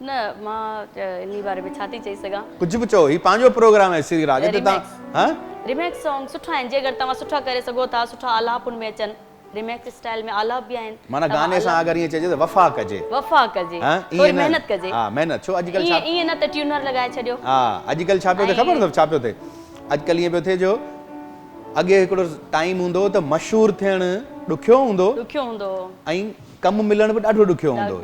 न, मां इन बारे में छा थी चई सघां, कुझु बि चओ, ही पंहिंजो प्रोग्राम आहे सिरी राग ते तव्हां रिमेक्स सॉन्ग सुठा आहिनि, जे अगरि तव्हां सुठा करे सघो था, सुठा आलापुन में अचनि, रिमेक्स स्टाइल में आलाप बि आहिनि, माना गाने सां अगरि ईअं चइजे त वफ़ा कजे, थोरी महिनत कजे। हा, महिनत छो अॼुकल्ह छा ईअं न त ट्यूनर लॻाए छॾियो। हा, अॼुकल्ह छा पियो थिए ख़बर अथव छा पियो थिए? अॼुकल्ह ईअं पियो थिए जो अॻे हिकिड़ो टाइम हूंदो त मशहूरु थियणु ॾुखियो हूंदो ऐं कमु मिलणु बि ॾाढो ॾुखियो हूंदो।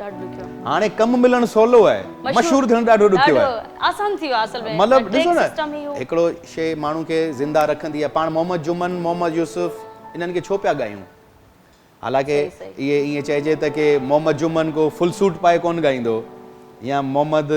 हाणे कमु मिलणु सवलो आहे, मशहूरु थियणु ॾाढो ॾुखियो आहे। आसान थी वियो आहे असल में। मतिलबु ॾिसो न, हिकिड़ो शइ माण्हू खे ज़िंदा रखंदी आहे। पाण मोहम्मद जुमन, मोहम्मद यूसुफ इन्हनि खे छो पिया ॻायूं? हालांकि इहे ईअं चइजे त की मोहम्मद जुमन को फुल सूट पाए कोन ॻाईंदो, या मोहम्मद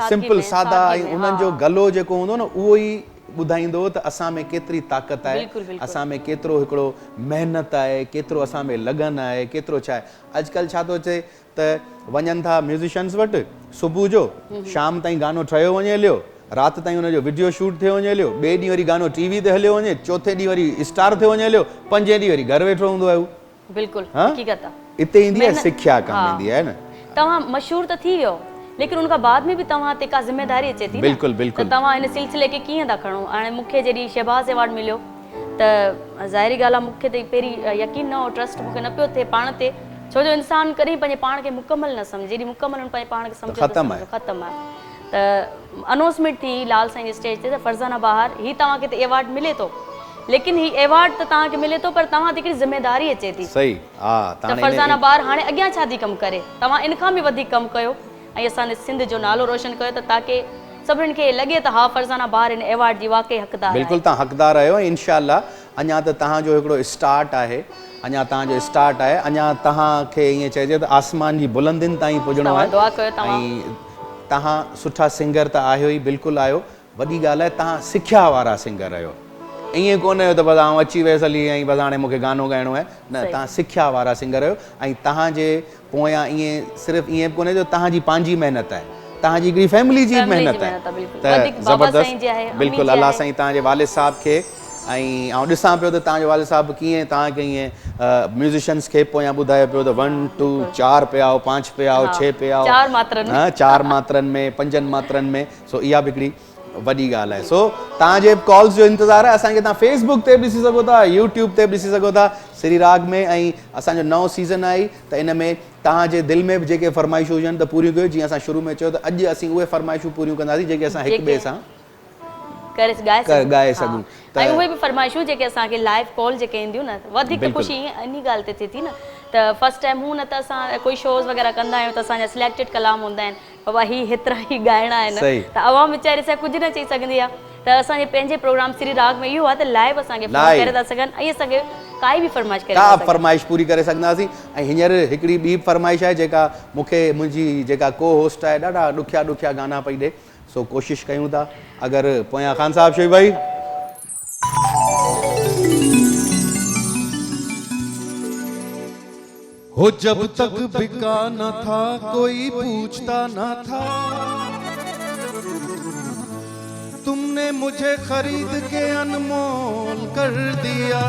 सिंपल सादा, ऐं उन्हनि जो गलो जेको हूंदो न उहो ई ॿुधाईंदो त असां में केतिरी ताक़त आहे, असां में केतिरो हिकिड़ो महिनत आहे, केतिरो असां में लगन आहे, केतिरो छा आहे। अॼुकल्ह छा थो अचे त वञनि था म्यूज़िशियन्स वटि, सुबुह जो शाम ताईं गानो ठहियो वञे हलियो, राति ताईं हुनजो वीडियो शूट थियो वञे हलियो, ॿिए ॾींहुं वरी गानो टीवी ते हलियो वञे, चोथे ॾींहुं वरी स्टार थियो वञे हलियो, पंजे ॾींहुं वरी घर वेठो हूंदो आहे। बिल्कुलु हक़ीक़त आहे, हिते ईंदी आहे सिख्या कमु ईंदी आहे न। तव्हां मशहूर त थी वियो, लेकिन उनखां बाद में भी तव्हां ते का ज़िम्मेदारी अचे थी। बिल्कुलु बिल्कुलु। त तव्हां इन सिलसिले खे कीअं था खणो? हाणे मूंखे जॾहिं शहबाज़ अवार्ड मिलियो त ज़ाहिरी ॻाल्हि आहे, मूंखे त पहिरीं यकीन न हो, ट्रस्ट मूंखे न पियो थिए पाण ते, छो जो इंसान कॾहिं पंहिंजे पाण खे मुकमल न सम्झे, जॾहिं मुकमल पंहिंजे पाण खे सम्झे ख़तमु आहे। त अनाउंसमेंट थी लाल साईं जे स्टेज ते त फरज़ाना बहार ही तव्हांखे त अवार्ड मिले थो, लेकिन ही अवार्ड त तव्हांखे मिले थो पर तव्हां ते हिकिड़ी ज़िम्मेदारी अचे थी। सही, हा। त फरज़ाना बहार हाणे अॻियां छा थी कमु करे, तव्हां इन खां बि वधीक कमु कयो ऐं असांजे सिंध जो नालो रोशन कयो, त ताकी सभिनीनि खे लॻे त हा फरज़ाना बहार इन अवार्ड जी वाकई हक़दार आहे। बिल्कुलु, तव्हां हक़दार आहियो। इंशाअल्लाह अञा त तव्हांजो हिकिड़ो स्टार्ट आहे, अञा तव्हांजो स्टार्ट आहे, अञा तव्हांखे ईअं चइजे त आसमान जी बुलंदियुनि ताईं पुॼणो आहे। दुआ कयो ऐं तव्हां सुठा सिंगर त आहियो ई, बिल्कुलु आहियो। वॾी ॻाल्हि आहे तव्हां सिख्या वारा सिंगर आहियो, ईअं कोन्हे त बसि आउं अची वियसि हली ऐं बसि हाणे मूंखे गानो ॻाइणो आहे, न, तव्हां सिख्या वारा सिंगर आहियो। ऐं तव्हांजे पोयां ईअं सिर्फ़ु ईअं कोन्हे जो तव्हांजी पंहिंजी महिनत आहे, तव्हांजी हिकिड़ी फैमिली जी महिनत आहे, त ज़बरदस्त। बिल्कुलु, अलाह साईं तव्हांजे वालिद साहिब खे, ऐं आउं ॾिसां पियो त तव्हांजो वालिद साहिब कीअं तव्हांखे ईअं म्यूज़िशियन्स खे पोयां ॿुधाए पियो त 1 2 4 पे आओ, 5 पे आओ, 6 पे आओ, 4 मात्रनि में, 5 मात्रनि में। सो इहा बि हिकिड़ी वॾी ॻाल्हि आहे। सो तव्हांजे कॉल्स जो इंतज़ारु आहे। असांखे तव्हां फेसबुक ते बि ॾिसी सघो था, यूट्यूब ते बि ॾिसी सघो था सिरी राग में। ऐं असांजो नओं सीज़न आई त इन में तव्हांजे दिलि में बि जेके फरमाइशूं हुजनि त पूरियूं कयो। जीअं असां शुरू में चयो त अॼु असीं उहे फरमाइशूं पूरियूं कंदासीं जेके असां हिक ॿिए सां ॻाए सघूं। ऐं उहे बि फरमाइशूं जेके असांखे लाइव कॉल जेके ईंदियूं न, वधीक ख़ुशी इन ॻाल्हि ते थिए थी न त फस्ट टाइम हूं न त असां कोई शोज़ वग़ैरह कंदा आहियूं त असांजा सिलेक्टेड कलाम हूंदा आहिनि, बाबा ही हेतिरा ई ॻाइणा आहिनि, त आवाम वीचारी सां कुझु न चई सघंदी आहे। त असांजे पंहिंजे प्रोग्राम सिरी राग में इहो आहे त लाइव असांखे फोन करे था सघनि ऐं असांखे काई बि फरमाइश करे का फरमाइश पूरी करे सघंदासीं। ऐं हींअर हिकिड़ी ॿी फरमाइश आहे जेका मूंखे मुंहिंजी जेका को होस्ट आहे ॾाढा ॾुखिया ॾुखिया गाना पई ॾे। सो कोशिशि कयूं था, अगरि पोयां ख़ान साहब शोई भाई हो जब तक बिका न था कोई पूछता न था, तुमने मुझे खरीद के अनमोल कर दिया।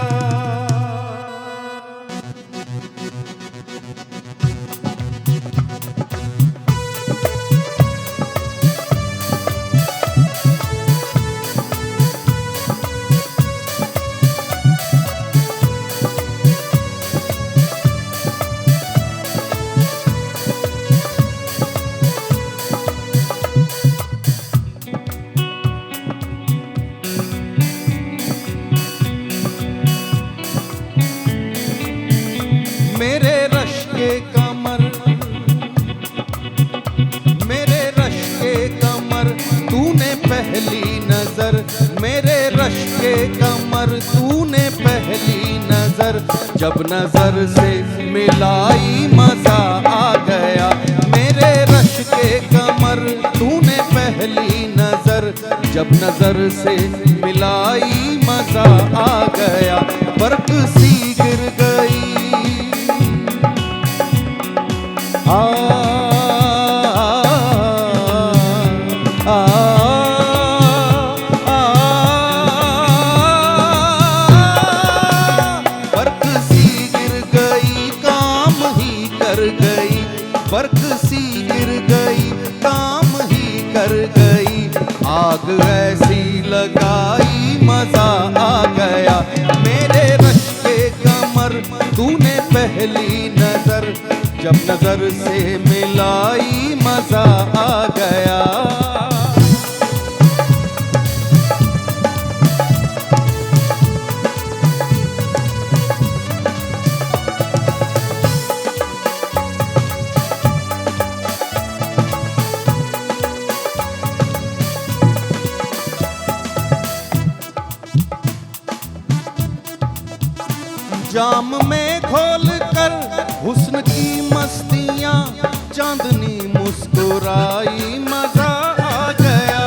जब नजर से मिलाई मजा आ गया मेरे रश के कमर तूने पहली नजर जब नजर से मिलाई मजा आ गया बर्फ सी गिर गई बर्फ सी गिर गई काम ही कर गई आग ऐसी लगाई मजा आ गया मेरे रश के कमर तूने पहली नजर जब नजर से मिलाई मजा आ गया जाम में खोल कर हुस्न की मस्तियां चांदनी मुस्कुराई मजा आ गया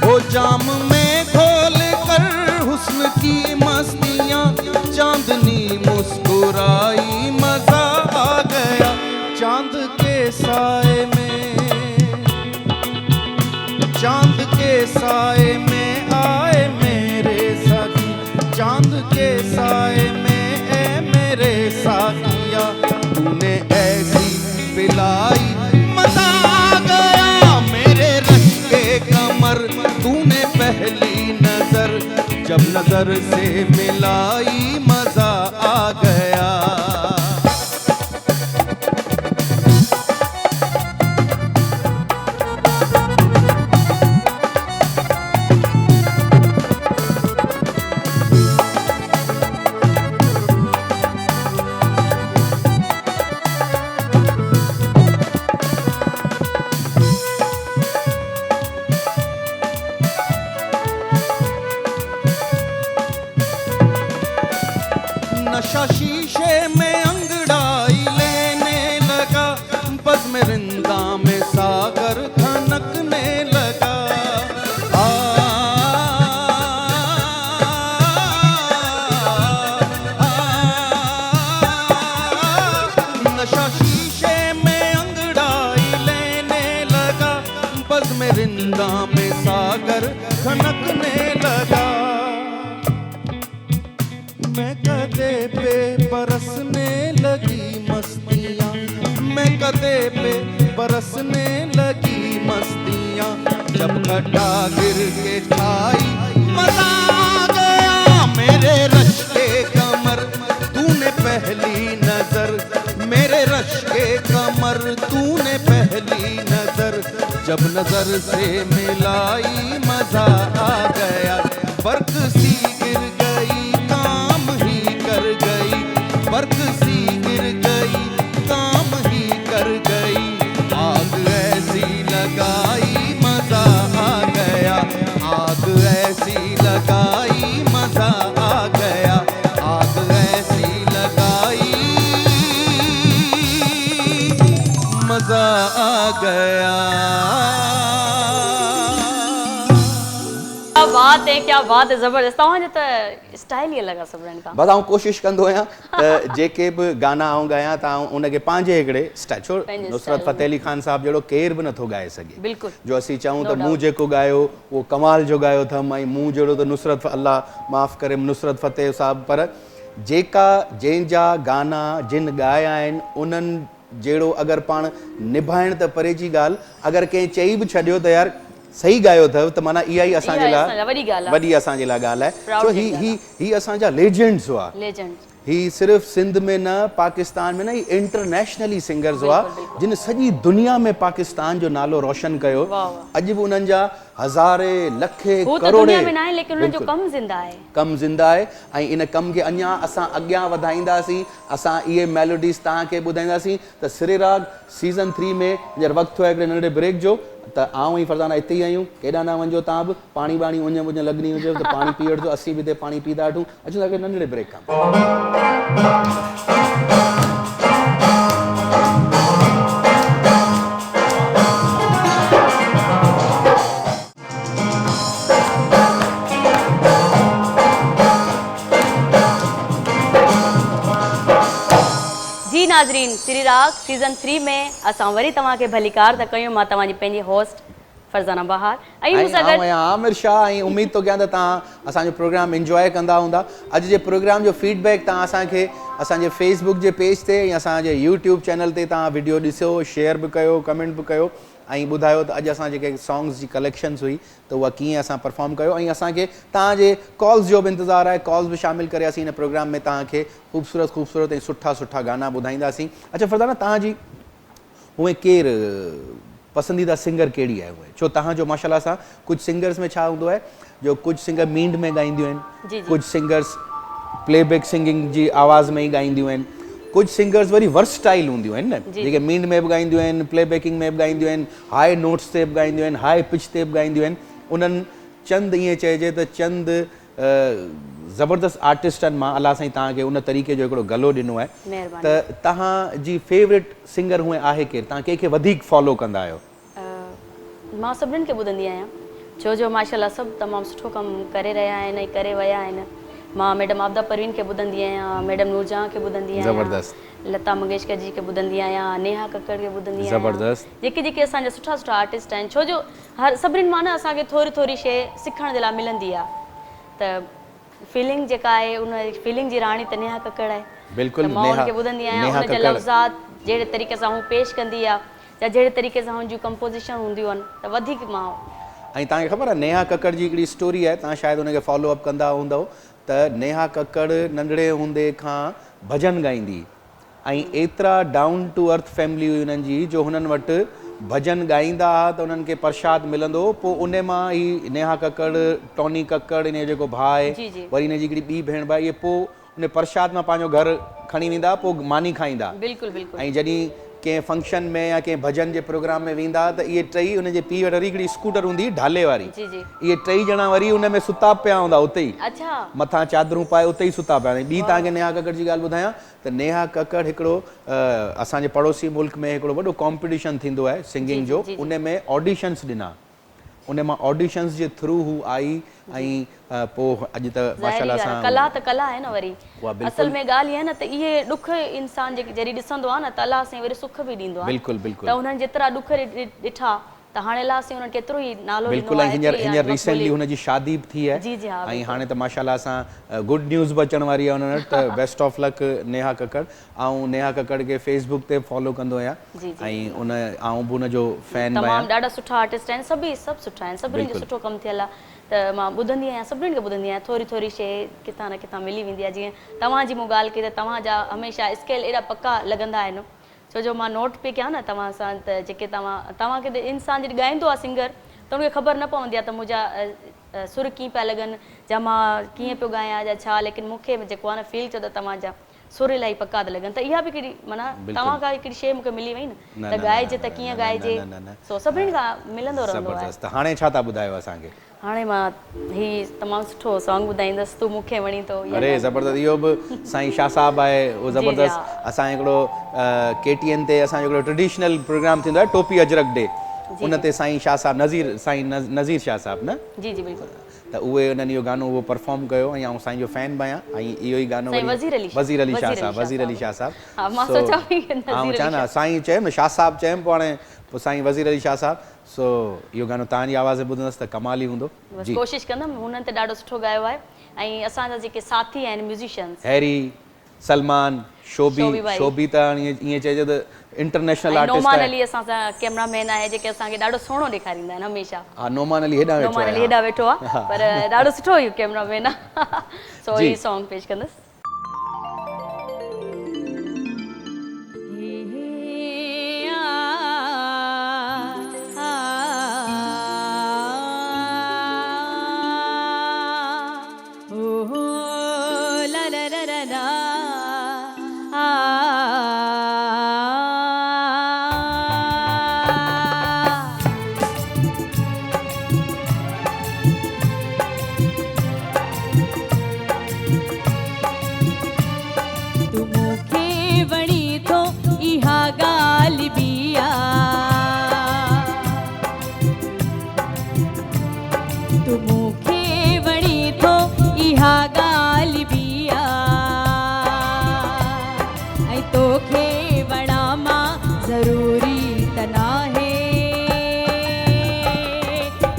वो जाम में खोल कर हुस्न की मस्तियां चांदनी मुस्कुराई मजा आ गया चांद के साए में चांद के साए में आए चांद के साए में ए मेरे साथिया तूने ऐसी पिलाई मजा आ गया मेरे रश के कमर तूने पहली नजर जब नजर से मिलाई मजा आ गया नशा शीशे में अंगड़ाई लेने लगा बज़्म रिंदा में सागर खनकने लगा नशा शीशे में अंगड़ाई लेने लगा बज़्म रिंदा में सागर खनकने लगा मैं गधे पे बरसने लगी मस्तियाँ मैं गधे पे बरसने लगी मस्तियाँ जब घटा गिर के छाई मजा आ गया मेरे रश के कमर तूने पहली नजर मेरे रश के कमर तूने पहली नजर जब नजर से मिलाई मजा आ गया बर्फ सी गिर गई बर्फ सी गिर गई काम ही कर गई आग ऐसी लगाई मजा आ गया आग ऐसी लगाई मजा आ गया आग ऐसी लगाई मजा आ गया बात है क्या बात है जबरदस्त तव्हांजो त स्टाइल ई अलॻि आहे सभिनीनि खां बस आउं कोशिशि कंदो आहियां त जेके बि गाना आउं ॻायां त आउं उनखे पंहिंजे हिकिड़े स्टाइल छो नुसरत फ़तेह अली ख़ान साहब जहिड़ो केर बि नथो ॻाए सघे बिल्कुलु जो असीं चऊं त मूं जेको ॻायो उहो कमाल जो ॻायो अथमि ऐं मूं जहिड़ो त नुसरत अलाह माफ़ करे नुसरत फ़तेह साहब पर जेका जंहिंजा गाना जिन ॻाया आहिनि उन्हनि जहिड़ो अगरि पाण निभाइण त परे जी ॻाल्हि अगरि कंहिं चई बि छॾियो त यार सही गायो अथव त माना इहा ई असांजे लाइ वॾी असांजे लाइ ॻाल्हि आहे छो ही असांजा लेजेंड्स हुआ ही सिर्फ़ सिंध में न पाकिस्तान में न ही इंटरनेशनली सिंगर्स हुआ जिन सॼी दुनिया में पाकिस्तान जो नालो रोशन कयो अॼु बि उन्हनि जा हज़ारे लखे हू त करोड़े दुनिया में न आहे लेकिन उन्हनि जो कमु ज़िंदा आहे कमु ज़िंदा आहे ऐं इन कम खे अञा असां अॻियां वधाईंदासीं असां इहे मेलोडीज़ तव्हांखे ॿुधाईंदासीं त सिरे राग सीज़न 3 में हींअर वक़्तु आहे हिकिड़े नंढे ब्रेक जो त आऊं ऐं फरज़ाना हिते ई आहियूं केॾां न वञिजो तव्हां बि पाणी वाणी उञ वुञ लॻणी हुजे त पाणी पी वठिजो असीं बि हिते पाणी पीता वठूं अचूं था हिकिड़े नंढड़े ब्रेक खां जी नाज़रीन सिरी राग सीज़न 3 में असां वरी तव्हांखे भलीकार था कयूं मां तव्हांजी पंहिंजी होस्ट फरज़ाना बहार ऐं मूंसां गॾु आमिर शाह ऐं उमेद थो कयां त तव्हां असांजो प्रोग्राम इंजॉय कंदा हूंदा अॼु जे प्रोग्राम जो फीडबैक तव्हां असांखे असांजे फेसबुक जे पेज ते या असांजे यूट्यूब चैनल ते तव्हां वीडियो ॾिसो शेयर बि कयो कमेंट बि कयो ऐं ॿुधायो त अॼु असां जेके सॉन्ग्स जी कलेक्शन्स हुई त उहा कीअं असां परफॉर्म कयो ऐं असांखे तव्हांजे कॉल्स जो बि इंतज़ारु आहे कॉल्स बि शामिलु करे असीं हिन प्रोग्राम में तव्हांखे ख़ूबसूरत ऐं सुठा गाना ॿुधाईंदासीं अच्छा फरज़ाना तव्हांजी उहे केरु पसंदीदा सिंगर कहिड़ी आहे उहे छो तव्हांजो माशाल्लाह सां कुझु सिंगर्स में छा हूंदो आहे जो कुझु सिंगर मींड में ॻाईंदियूं आहिनि कुझु सिंगर्स प्लेबैक सिंगिंग जी आवाज़ में ई ॻाईंदियूं आहिनि कुझु सिंगर्स वरी वर्सटाइल हूंदियूं आहिनि न जेके मींड में बि ॻाईंदियूं आहिनि प्लेबैकिंग में बि ॻाईंदियूं आहिनि हाई नोट्स ते बि ॻाईंदियूं आहिनि हाई पिच ते बि ॻाईंदियूं आहिनि उन्हनि चंद ईअं चइजे त चंद ज़बरदस्त आर्टिस्टनि मां अलाह साईं तव्हांखे उन तरीक़े जो हिकिड़ो गलो ॾिनो आहे त तव्हांजी फेवरेट सिंगर हूअं आहे केरु तव्हां कंहिंखे वधीक फॉलो कंदा आहियो मां सभिनीनि खे ॿुधंदी आहियां छो जो माशाल्लाह सभु तमामु सुठो कमु करे रहिया आहिनि ऐं करे विया आहिनि मां मैडम आबदा परवीन खे ॿुधंदी आहियां मैडम नूरजहां खे ॿुधंदी आहियां लता मंगेशकर जी खे ॿुधंदी आहियां नेहा कक्कड़ खे ॿुधंदी आहियां जेके असांजा सुठा आर्टिस्ट आहिनि छो जो हर सभिनीनि मां न असांखे थोरी शइ सिखण जे लाइ मिलंदी आहे त फीलिंग जेका आहे उन फीलिंग जी राणी त नेहा कक्कड़ आहे बिल्कुलु मां उनखे ॿुधंदी आहियां उनजा लफ़्ज़ात जहिड़े तरीक़े सां हू पेश कंदी आहे या जहिड़े तरीक़े सां हुनजूं कंपोज़िशन हूंदियूं आहिनि त वधीक मां ऐं तव्हांखे ख़बर आहे नेहा कक्कड़ जी हिकिड़ी स्टोरी आहे तव्हां शायदि हुनखे फॉलोअप कंदा हूंदव त नेहा कक्कड़ नंढड़े हूंदे खां भॼन ॻाईंदी ऐं एतिरा डाउन टू अर्थ फैमिली हुई हुननि जी जो हुननि वटि भॼन ॻाईंदा हुआ त उन्हनि खे प्रसाद मिलंदो पोइ उन मां ई नेहा कक्कड़ टॉनी कक्कड़ इन जो जेको भाउ आहे वरी हिनजी हिकिड़ी ॿी भेण भाउ इहे पोइ उन प्रसाद मां पंहिंजो घर खणी वेंदा पोइ मानी खाईंदा ऐं जॾहिं कंहिं फंक्शन में या कंहिं भॼन जे प्रोग्राम में वेंदा त इहे टई हुनजे पीउ वटि वरी हिकिड़ी स्कूटर हूंदी ढाले वारी इहे टई ॼणा वरी हुन में सुता पिया हूंदा उते ई मथां चादरूं पाए उते ई सुता पिया ॿी तव्हांखे नेहा कक्कड़ जी ॻाल्हि ॿुधायां त नेहा कक्कड़ हिकिड़ो असांजे पड़ोसी मुल्क में हिकिड़ो वॾो कॉम्पिटिशन थींदो आहे सिंगिंग जो उन में ऑडिशन्स ॾिना उन मां ऑडिशन्स जे थ्रू हू आई ऐं पोइ अॼु त माशाल्लाह सां कला त कला आहे न वरी असल में ॻाल्हि आहे न त इहे ॾुख इंसान जेके जॾहिं ॾिसंदो आहे न त अलाह साईं वरी सुख बि ॾींदो आहे त हुननि जेतिरा ॾुख ॾिठा त हाणे अलाह साईं हुननि केतिरो ई नालो बिल्कुलु हींअर रिसेंटली हुनजी शादी बि थी आहे ऐं हाणे त माशाल्लाह सां गुड न्यूज़ बि अचण वारी आहे हुन वटि त best of luck Neha Kakkar ऐं नेहा कक्कड़ खे फेसबुक ते फॉलो कंदो आहियां ऐं उन आऊं बि हुनजो फैन तमामु ॾाढा सुठा आर्टिस्ट आहिनि सभु सुठा आहिनि सभिनी जो सुठो कमु थियल आहे त मां ॿुधंदी आहियां सभिनीनि खे ॿुधंदी आहियां थोरी शइ किथां न किथां मिली वेंदी आहे जीअं तव्हांजी मूं ॻाल्हि कई त तव्हांजा हमेशह स्केल एॾा पका लॻंदा आहिनि छो जो मां नोट पई कयां न तव्हां सां त जेके तव्हांखे इंसान जॾहिं ॻाईंदो आहे सिंगर त उनखे ख़बर न पवंदी आहे त मुंहिंजा सुर कीअं पिया लॻनि या मां कीअं पियो ॻायां या छा लेकिन मूंखे जेको आहे न फील थियो त तव्हांजा सुर इलाही पका था लॻनि त इहा बि हिकिड़ी माना तव्हां खां हिकिड़ी शइ मूंखे मिली वई न त ॻाइजे त कीअं ॻाइजे सो सभिनी खां मिलंदो रहंदो आहे हाणे छा था ॿुधायो असांखे हाणे मां ही तमामु सुठो सॉन्ग ॿुधाईंदसि तूं मूंखे वणी थो अरे ज़बरदस्त इहो बि साईं शाह साहिबु आहे उहो ज़बरदस्त असां हिकिड़ो KTN ते असांजो हिकिड़ो ट्रेडिशनल प्रोग्राम थींदो आहे टोपी अजरक डे उन ते साईं शाह साहिबु नज़ीर शाह साहिबु न जी बिल्कुलु त उहे उन्हनि इहो गानो उहो परफॉर्म कयो ऐं आउं साईं जो फैन बि आहियां ऐं इहो ई गानो वज़ीर अली शाह साहिबु ऐं चवां न साईं चयुमि न शाह साहिबु चयुमि पोइ हाणे पोइ साईं वज़ीर अली शाह साहिबु सो इहो गानो तव्हांजी आवाज़ में ॿुधंदसि त कमाल ई हूंदो कोशिशि कंदमि हुननि ते ॾाढो सुठो ॻायो आहे ऐं असांजा जेके साथी आहिनि म्यूज़िशियंस हैरी सलमान शोभी त ईअं चइजे त इंटरनेशनल आर्टिस्ट नोमान अली असां सां कैमरामैन आहे जेके असांखे ॾाढो सुहिणो ॾेखारींदा आहिनि हमेशह हा नोमान अली हेॾा वेठो आहे पर ॾाढो सुठो इहो कैमरामैन आहे सो ही सॉन्ग पेश कंदसि वणी थो इहा ॻाल्हि बि तूं मूंखे वणी थो इहा ॻाल्हि बि ऐं तोखे वणा मां ज़रूरी त नाहे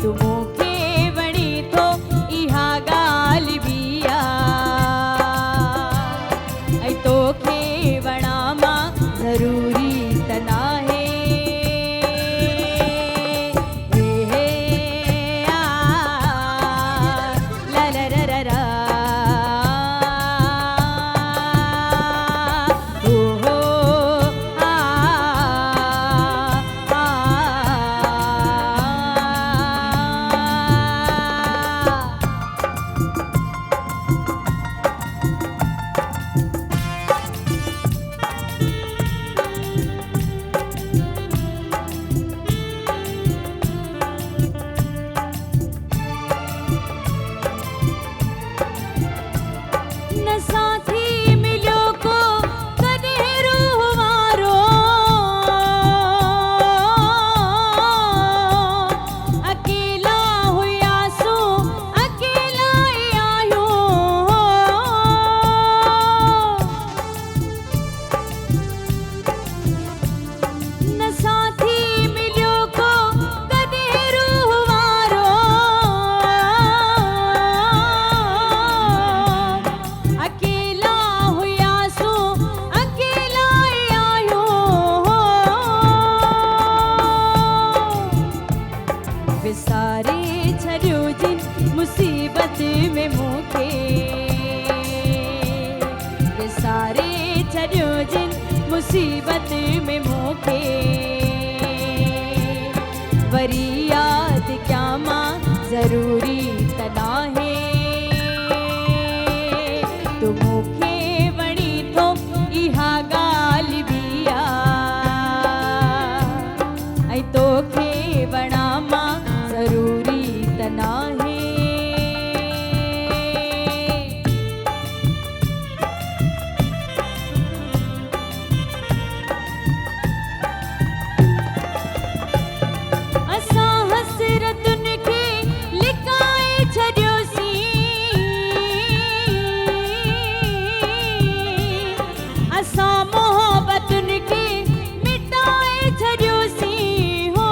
तूं मूंखे वणी थो इहा ॻाल्हि बि ऐं तोखे वणा मां ज़रूरी त नाहे विसारे छॾियो जिन मुसीबत में मूंखे विसारे छॾियो जिन मुसीबत में मूंखे वरी यादि कयां मां ज़रूरी त नाहे तूं मूंखे वणी थो इहा ॻाल्हि बि ऐं तोखे वणा मां ज़रूरी त नाहे असां हसरतुनि खे लिकाए छॾियोसीं असां मोहबतुनि खे मिटाए छॾियोसीं हो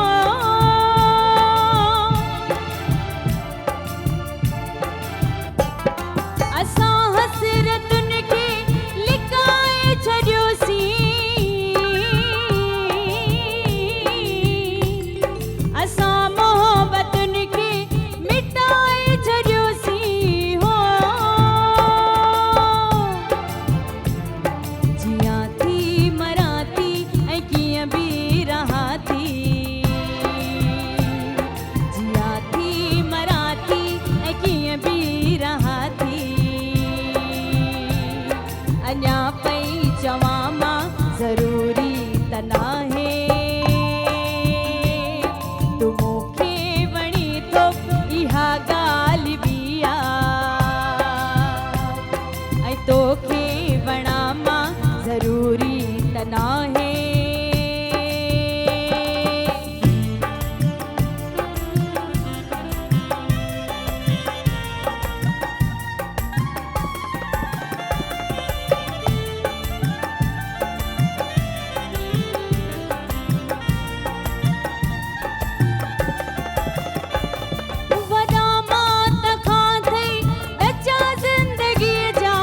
असां हसरतुनि खे लिकाए छॾियोसीं असां मोहबतुनि खे मिटाए छॾियोसीं हो जियां थी मरां थी ऐं कीअं बि रहां थी जियां थी मरां थी ऐं कीअं बि रहां थी अञा पई चवां मां ज़रूरी त नाहे तूं मूंखे वणी थो इहा ॻाल्हि बि ऐं तोखे वणा मां ज़रूरी त नाहे वॾा मां तखां थई बचा ज़िंदगीअ जा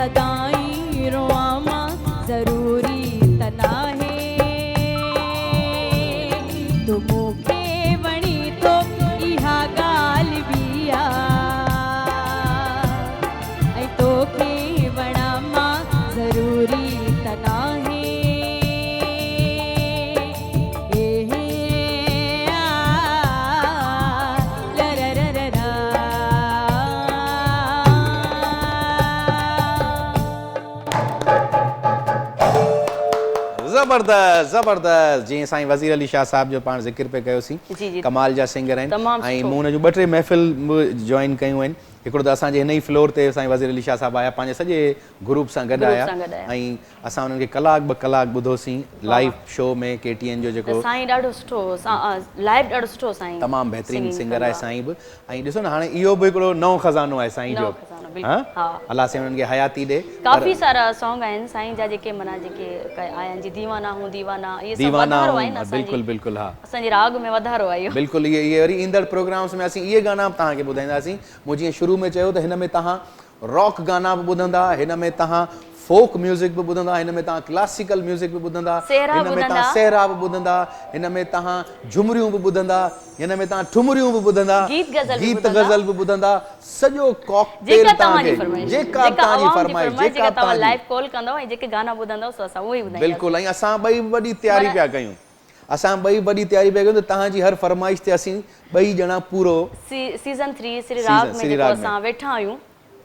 सदाई रोआ मां ज़रूरी तना है तू मूंखे वणी तो इहा ॻाल्हि बि ऐं तोखे वणा मां ज़रूरी तना है ज़बरदस्त ज़बरदस्त जीअं साईं वज़ीर अली शाह साहब जो पाण ज़िक्र पे कयोसीं जी जी कमाल जा सिंगर आहिनि तमामु ऐं सुठो। मूं हुनजूं 2-3 महफ़िल जॉइन कयूं आहिनि हिकिड़ो त असांजे हिन ई फ्लोर ते साईं वज़ीर अली शाह साहब आया पंहिंजे सॼे ग्रुप सां गॾु आया सां गॾु आया। ऐं असां उन्हनि खे कलाक ॿ कलाक ॿुधोसीं लाइव शो में KTN जो जेको साईं ॾाढो सुठो लाइव ॾाढो सुठो साईं तमामु बहितरीनु singing सिंगर कंदो आहे साईं बि ऐं ॾिसो न हाणे इहो बि हिकिड़ो नओं खज़ानो आहे साईं नओं जो खज़ानो, बिल्कुलु, हा। अलाह साईं उन्हनि खे हयाती ॾे काफ़ी सारा सॉन्ग आहिनि साईं जा जेके माना जेके आया आहिनि जी दीवाना हूं दीवाना इहे सभु दीवाना वधारो आहिनि बिल्कुलु असांजी बिल्कुलु हा असांजे राग में वधारो आहे इहो बिल्कुलु इहे वरी ईंदड़ प्रोग्राम्स में असीं इहे गाना बि तव्हांखे ॿुधाईंदासीं मूं जीअं शुरू में चयो त हिन में तव्हां रॉक गाना बि ॿुधंदा हिन में तव्हां फोक म्यूज़िक बि ॿुधंदा हिन में तव्हां क्लासिकल म्यूज़िक बि ॿुधंदा सहरा हिन में ॿुधंदा। तव्हां सहरा बि ॿुधंदा हिन में तव्हां झुमरियूं बि ॿुधंदा हिन में तव्हां ठुमरियूं बि ॿुधंदा गीत गज़ल बि गीत ॿुधंदा। गज़ल बि ॿुधंदा सॼो कॉकटेल जेका तव्हांजी तव्हांखे फरमाइश जेका तव्हांजी फरमाइश जेका जेका तव्हां तव्हांजी लाइव कॉल कंदव ऐं जेके गाना ॿुधंदव सो असां उहो ई ॿुधाईंदासीं बिल्कुलु ऐं असां ॿई वॾी तयारी पिया कयूं असां ॿई वॾी तयारी पिया कयूं त तव्हांजी हर फरमाइश ते असीं ॿई ॼणा पूरो सीज़न 3 श्री राग में श्री जेको राग में। असां वेठा आहियूं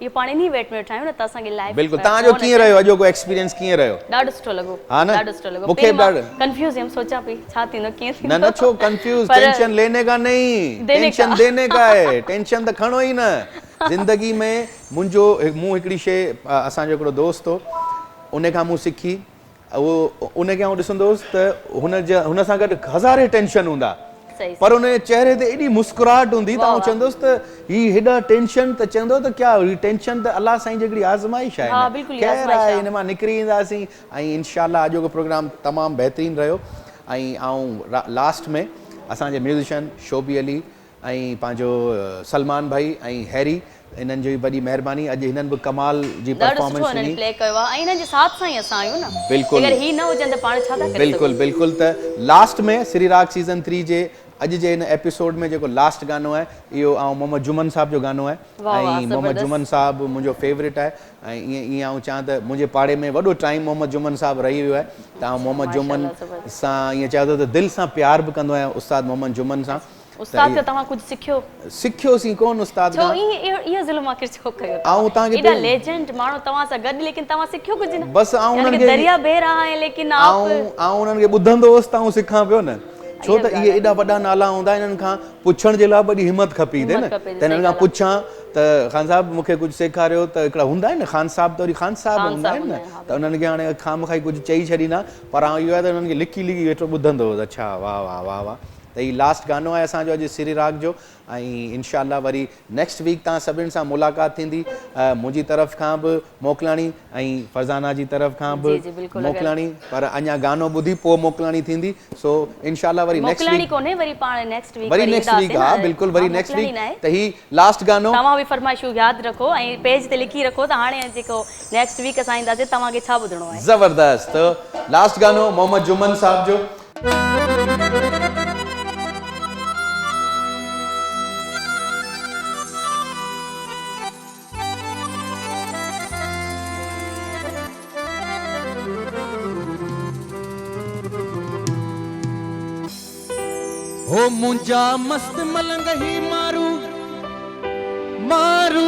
इहो पाण इन वेट में वेठा आहियूं न त असांखे लाइव बिल्कुलु तव्हांजो कीअं रहियो अॼोको एक्सपीरियंस कीअं रहियो ॾाढो सुठो लॻो हा न? ॾाढो सुठो लॻो मूंखे ॾाढो कंफ्यूज हुयमि सोचा पई छा थींदो कीअं थींदो न न छो कंफ्यूज पर टेंशन लेने का नहीं देने टेंशन का। देने का है टेंशन त खणो ई न ज़िंदगी में मूं हिकिड़ी शइ असांजो हिकिड़ो दोस्त हो उन खां मूं सिखी उहो उनखे आउं ॾिसंदो हुउसि त हुन सां गॾु हज़ारे टेंशन हूंदा सही पर उन जे चेहरे ते एॾी मुस्कुराहट हूंदी त आउं चवंदुसि त हीअ हेॾा टेंशन त चवंदो त क्या हीअ टेंशन त अलाह साईं जी हिकिड़ी आज़माइश आहे हा, न। बिल्कुलु ई ख़ैर आज़माइश आहे आहे। हिन मां निकिरी ईंदासीं ऐं इंशाअल्लाह अॼोको प्रोग्राम तमामु बहितरीनु रहियो ऐं आउं लास्ट में असांजे म्यूज़िशियन शोबी अली ऐं पंहिंजो सलमान भाई ऐं हैरी इन्हनि जी वॾी महिरबानी अॼु हिननि बि कमाल जी ॾाढो सुठो परफॉर्मेंस हिननि ॾिनी प्ले कयो आहे ऐं हिननि जे साथ सां ई असां आहियूं न बिल्कुलु। अगरि ही न हुजनि त पाण छा था करे बिल्कुलु बिल्कुलु त लास्ट में श्री राग सीज़न 3 जे अॼु जे हिन एपिसोड में जेको लास्ट गानो आहे इहो ऐं मोहम्मद जुमन साहब जो गानो आहे वाह, वाह, ऐं मोहम्मद ज़बरदस्त। जुमन साहब मुंहिंजो फेवरेट आहे ऐं ईअं आउं चाहियां त मुंहिंजे पाड़े में वॾो टाइम मोहम्मद जुमन साहब रही वियो आहे त आउं मोहम्मद जुमन माशाअल्लाह, ज़बरदस्त। सां ईअं चाहियां थो त दिलि सां प्यार बि कंदो आहियां उस्ताद मोहम्मद जुमन सां उस्ताद खे तव्हां कुझु सिखियो सिखियोसीं कोन उस्ताद छो खां इहो ज़ुल्म आख़िर छो कयो ऐं तव्हांखे एॾा लेजेंड माण्हू तव्हां सां गॾु लेकिन तव्हां सिखियो कुझु न बसि ऐं यानी उन्हनि कि खे दरिया बे रहा है लेकिन आप ऐं उन्हनि खे ॿुधंदो हुउसि त आउं सिखां पियो न छो त इहे एॾा वॾा नाला हूंदा इन्हनि खां पुछण जे लाइ वॾी हिमत खपी थिए न हिमत खपे, त हिननि खां पुछां त ख़ान साहिबु मूंखे कुझु सेखारियो त हिकिड़ा हूंदा आहिनि न ख़ान साहिबु त वरी ख़ान साहिबु ख़ान हूंदा साहिबु आहिनि न हूंदा आहिनि, हा, त उन्हनि खे हाणे खामखाई कुझु चई छॾींदा पर आउं इहो आहे त उन्हनि खे लिकी लिकी वेठो ॿुधंदो हुउसि अच्छा वाह वाह वाह वाह त हीउ लास्ट गानो आहे असांजो अॼु श्री राग जो ऐं इनशाअल्लाह वरी नेक्स्ट वीक तव्हां सभिनी सां मुलाक़ात थींदी मुंहिंजी तरफ़ खां बि मोकिलाणी ऐं फरज़ाना जी तरफ़ खां जी, जी, बि बिल्कुलु, मोकिलाणी पर अञा गानो ॿुधी पोइ मोकिलाणी थींदी सो इनशाअल्लाह वरी नेक्स्ट मोकिलाणी वीक कोन्हे वरी पाण नेक्स्ट वीक वरी नेक्स्ट वीक हा बिल्कुलु वरी नेक्स्ट वीक त ही लास्ट गानो तव्हां बि फरमाइशूं यादि रखो ऐं पेज ते लिखी रखो त हाणे जेको नेक्स्ट वीक असां ईंदासीं तव्हांखे छा ॿुधणो आहे ज़बरदस्त त लास्ट गानो मोहम्मद जुमन साहब जो हो मुंजा मस्त मलंग ही मारू मारू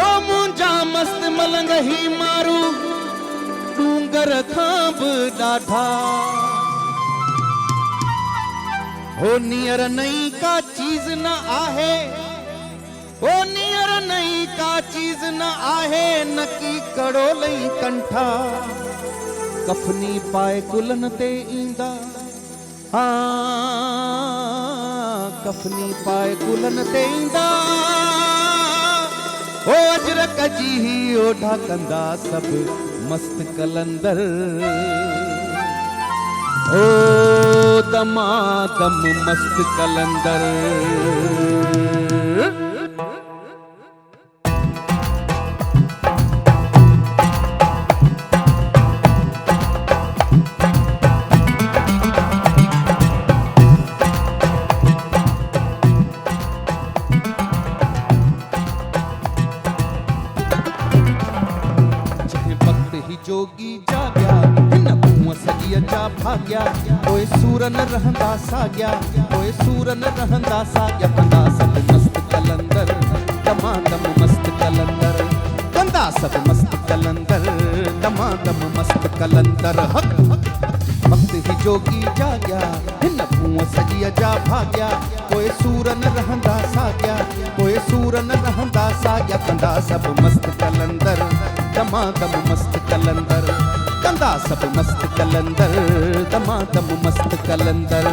ओ मुंजा मस्त मलंग ही मारू डूंगर खां बि ॾाढा हो नियर नई का चीज न आहे ओ नियर नई का चीज न आहे न की कड़ो लई कंठा कफनी पाए कुलन ते ईंदा हाँ कफनी पाए कुलन ते ईंदा ओ अजरक जी ही ओढ़ा कंदा सब मस्त कलंदर ओ दमादम मस्त कलंदर। जोगी जाग्या हिन कुआं सॼीअ जा भाग्या पोइ सूर न रहंदा साॻिया पोइ सूर न रहंदा साॻिया कंदा सभु मस्त कलंदर दमादम मस्त कलंदर कंदा सभु मस्त कलंदर दमादम मस्त कलंदर हक वक्त ही जोगी जाग्या हिन कुआं सॼीअ जा भाग्या पोइ सूर न रहंदा साॻिया पोइ सूर न रहंदा साॻिया कंदा सभु मस्त कलंदर दमादम मस्त कलंदर कंदा सभु मस्त कलंदर दमादम मस्त कलंदर।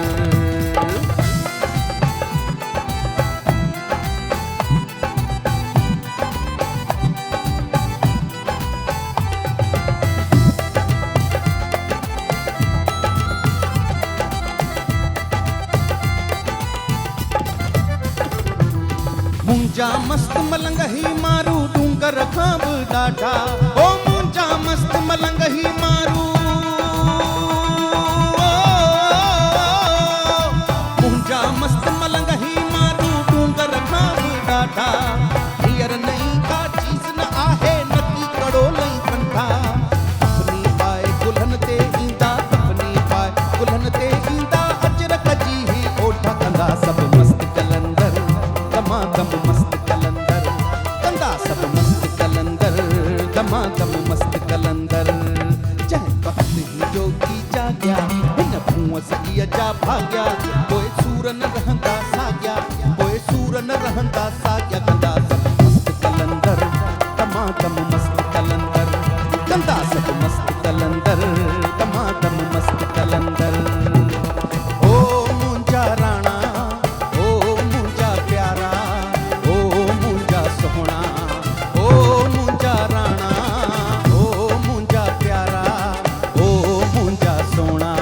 मुंजा मस्त मलंग ही मारू डूंगर खां बि ॾाढा ओ मुंजा मस्त मलंग ही मारू मुंजा मस्त मलंग ही मारू डूंगर खां बि ॾाढा हींअर नई का चीज़ न आहे नकी कड़ो लई कंठा अपनी पाए गुलनि ते ईंदा अपनी पाए गुलनि ते ईंदा अजरक जी ही ओठा कंदा सभु मस्त कलंदर दमादम मस्त कलंदर कंदा सभु मस्त कलंदर दमादम मस्त कलंदर। जंहिं वक्त ही जोगी जाग्या हिन कुआं सॼीअ जा भाग्या पोइ सूर न रहंदा साॻिया पोइ सूर न रहंदा साॻिया कंदा सभु मस्त कलंदर दमादम मस्त कलंदर कंदा सभु मस्त कलंदर दमादम मस्त कलंदर। ओ मुंजा राणा ओ मुंजा प्यारा ओ मुंजा सोहणा ओ मुंजा राणा ओ मुंजा प्यारा ओ मुंजा सोहणा।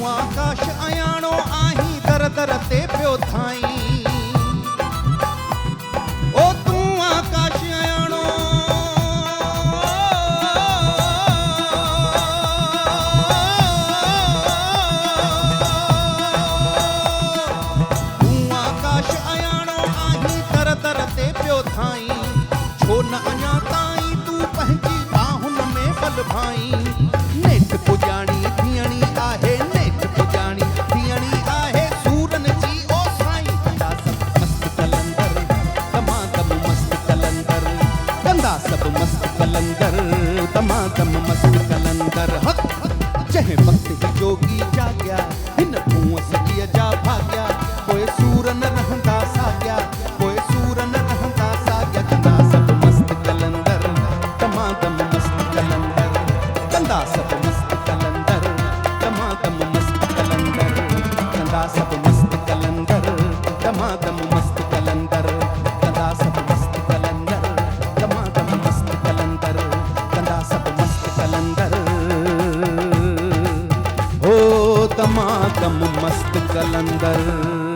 आकाश अयाणो आही दर दर ते पियो थाई ओ तूं आकाश अयाणो तूं आकाश अयाणो आही दर दर ते पियो थाई छो न अञा ताईं तूं पंहिंजी बाहुनि में बल भाई नेठ पुॼाणी थियणी आहे नेठ पुॼाणी थियणी आहे सूरन जी ओ साईं कंदा सभु मस्त कलंदर दमादम मस्त कलंदर कंदा सभु मस्त कलंदर दमादम मस्त कलंदर हक जंहिं वक्त ही जोगी जाग्या हिन कुआं सॼीअ जा भाग्या पोइ सूर न रहंदा साॻिया पोइ सूर न रहंदा साॻिया कंदा सभु मस्त कलंदर दमादम मस्त कलंदर कंदा सभु मस्त कलंदर दमादम मस्त कलंदर कंदा सभु मस्त कलंदर दमादम मस्त कलंदर कंदा सभु मस्त कलंदर दमादम मस्त कलंदर कंदा सभु मस्त कलंदर ओ दमादम मस्त कलंदर।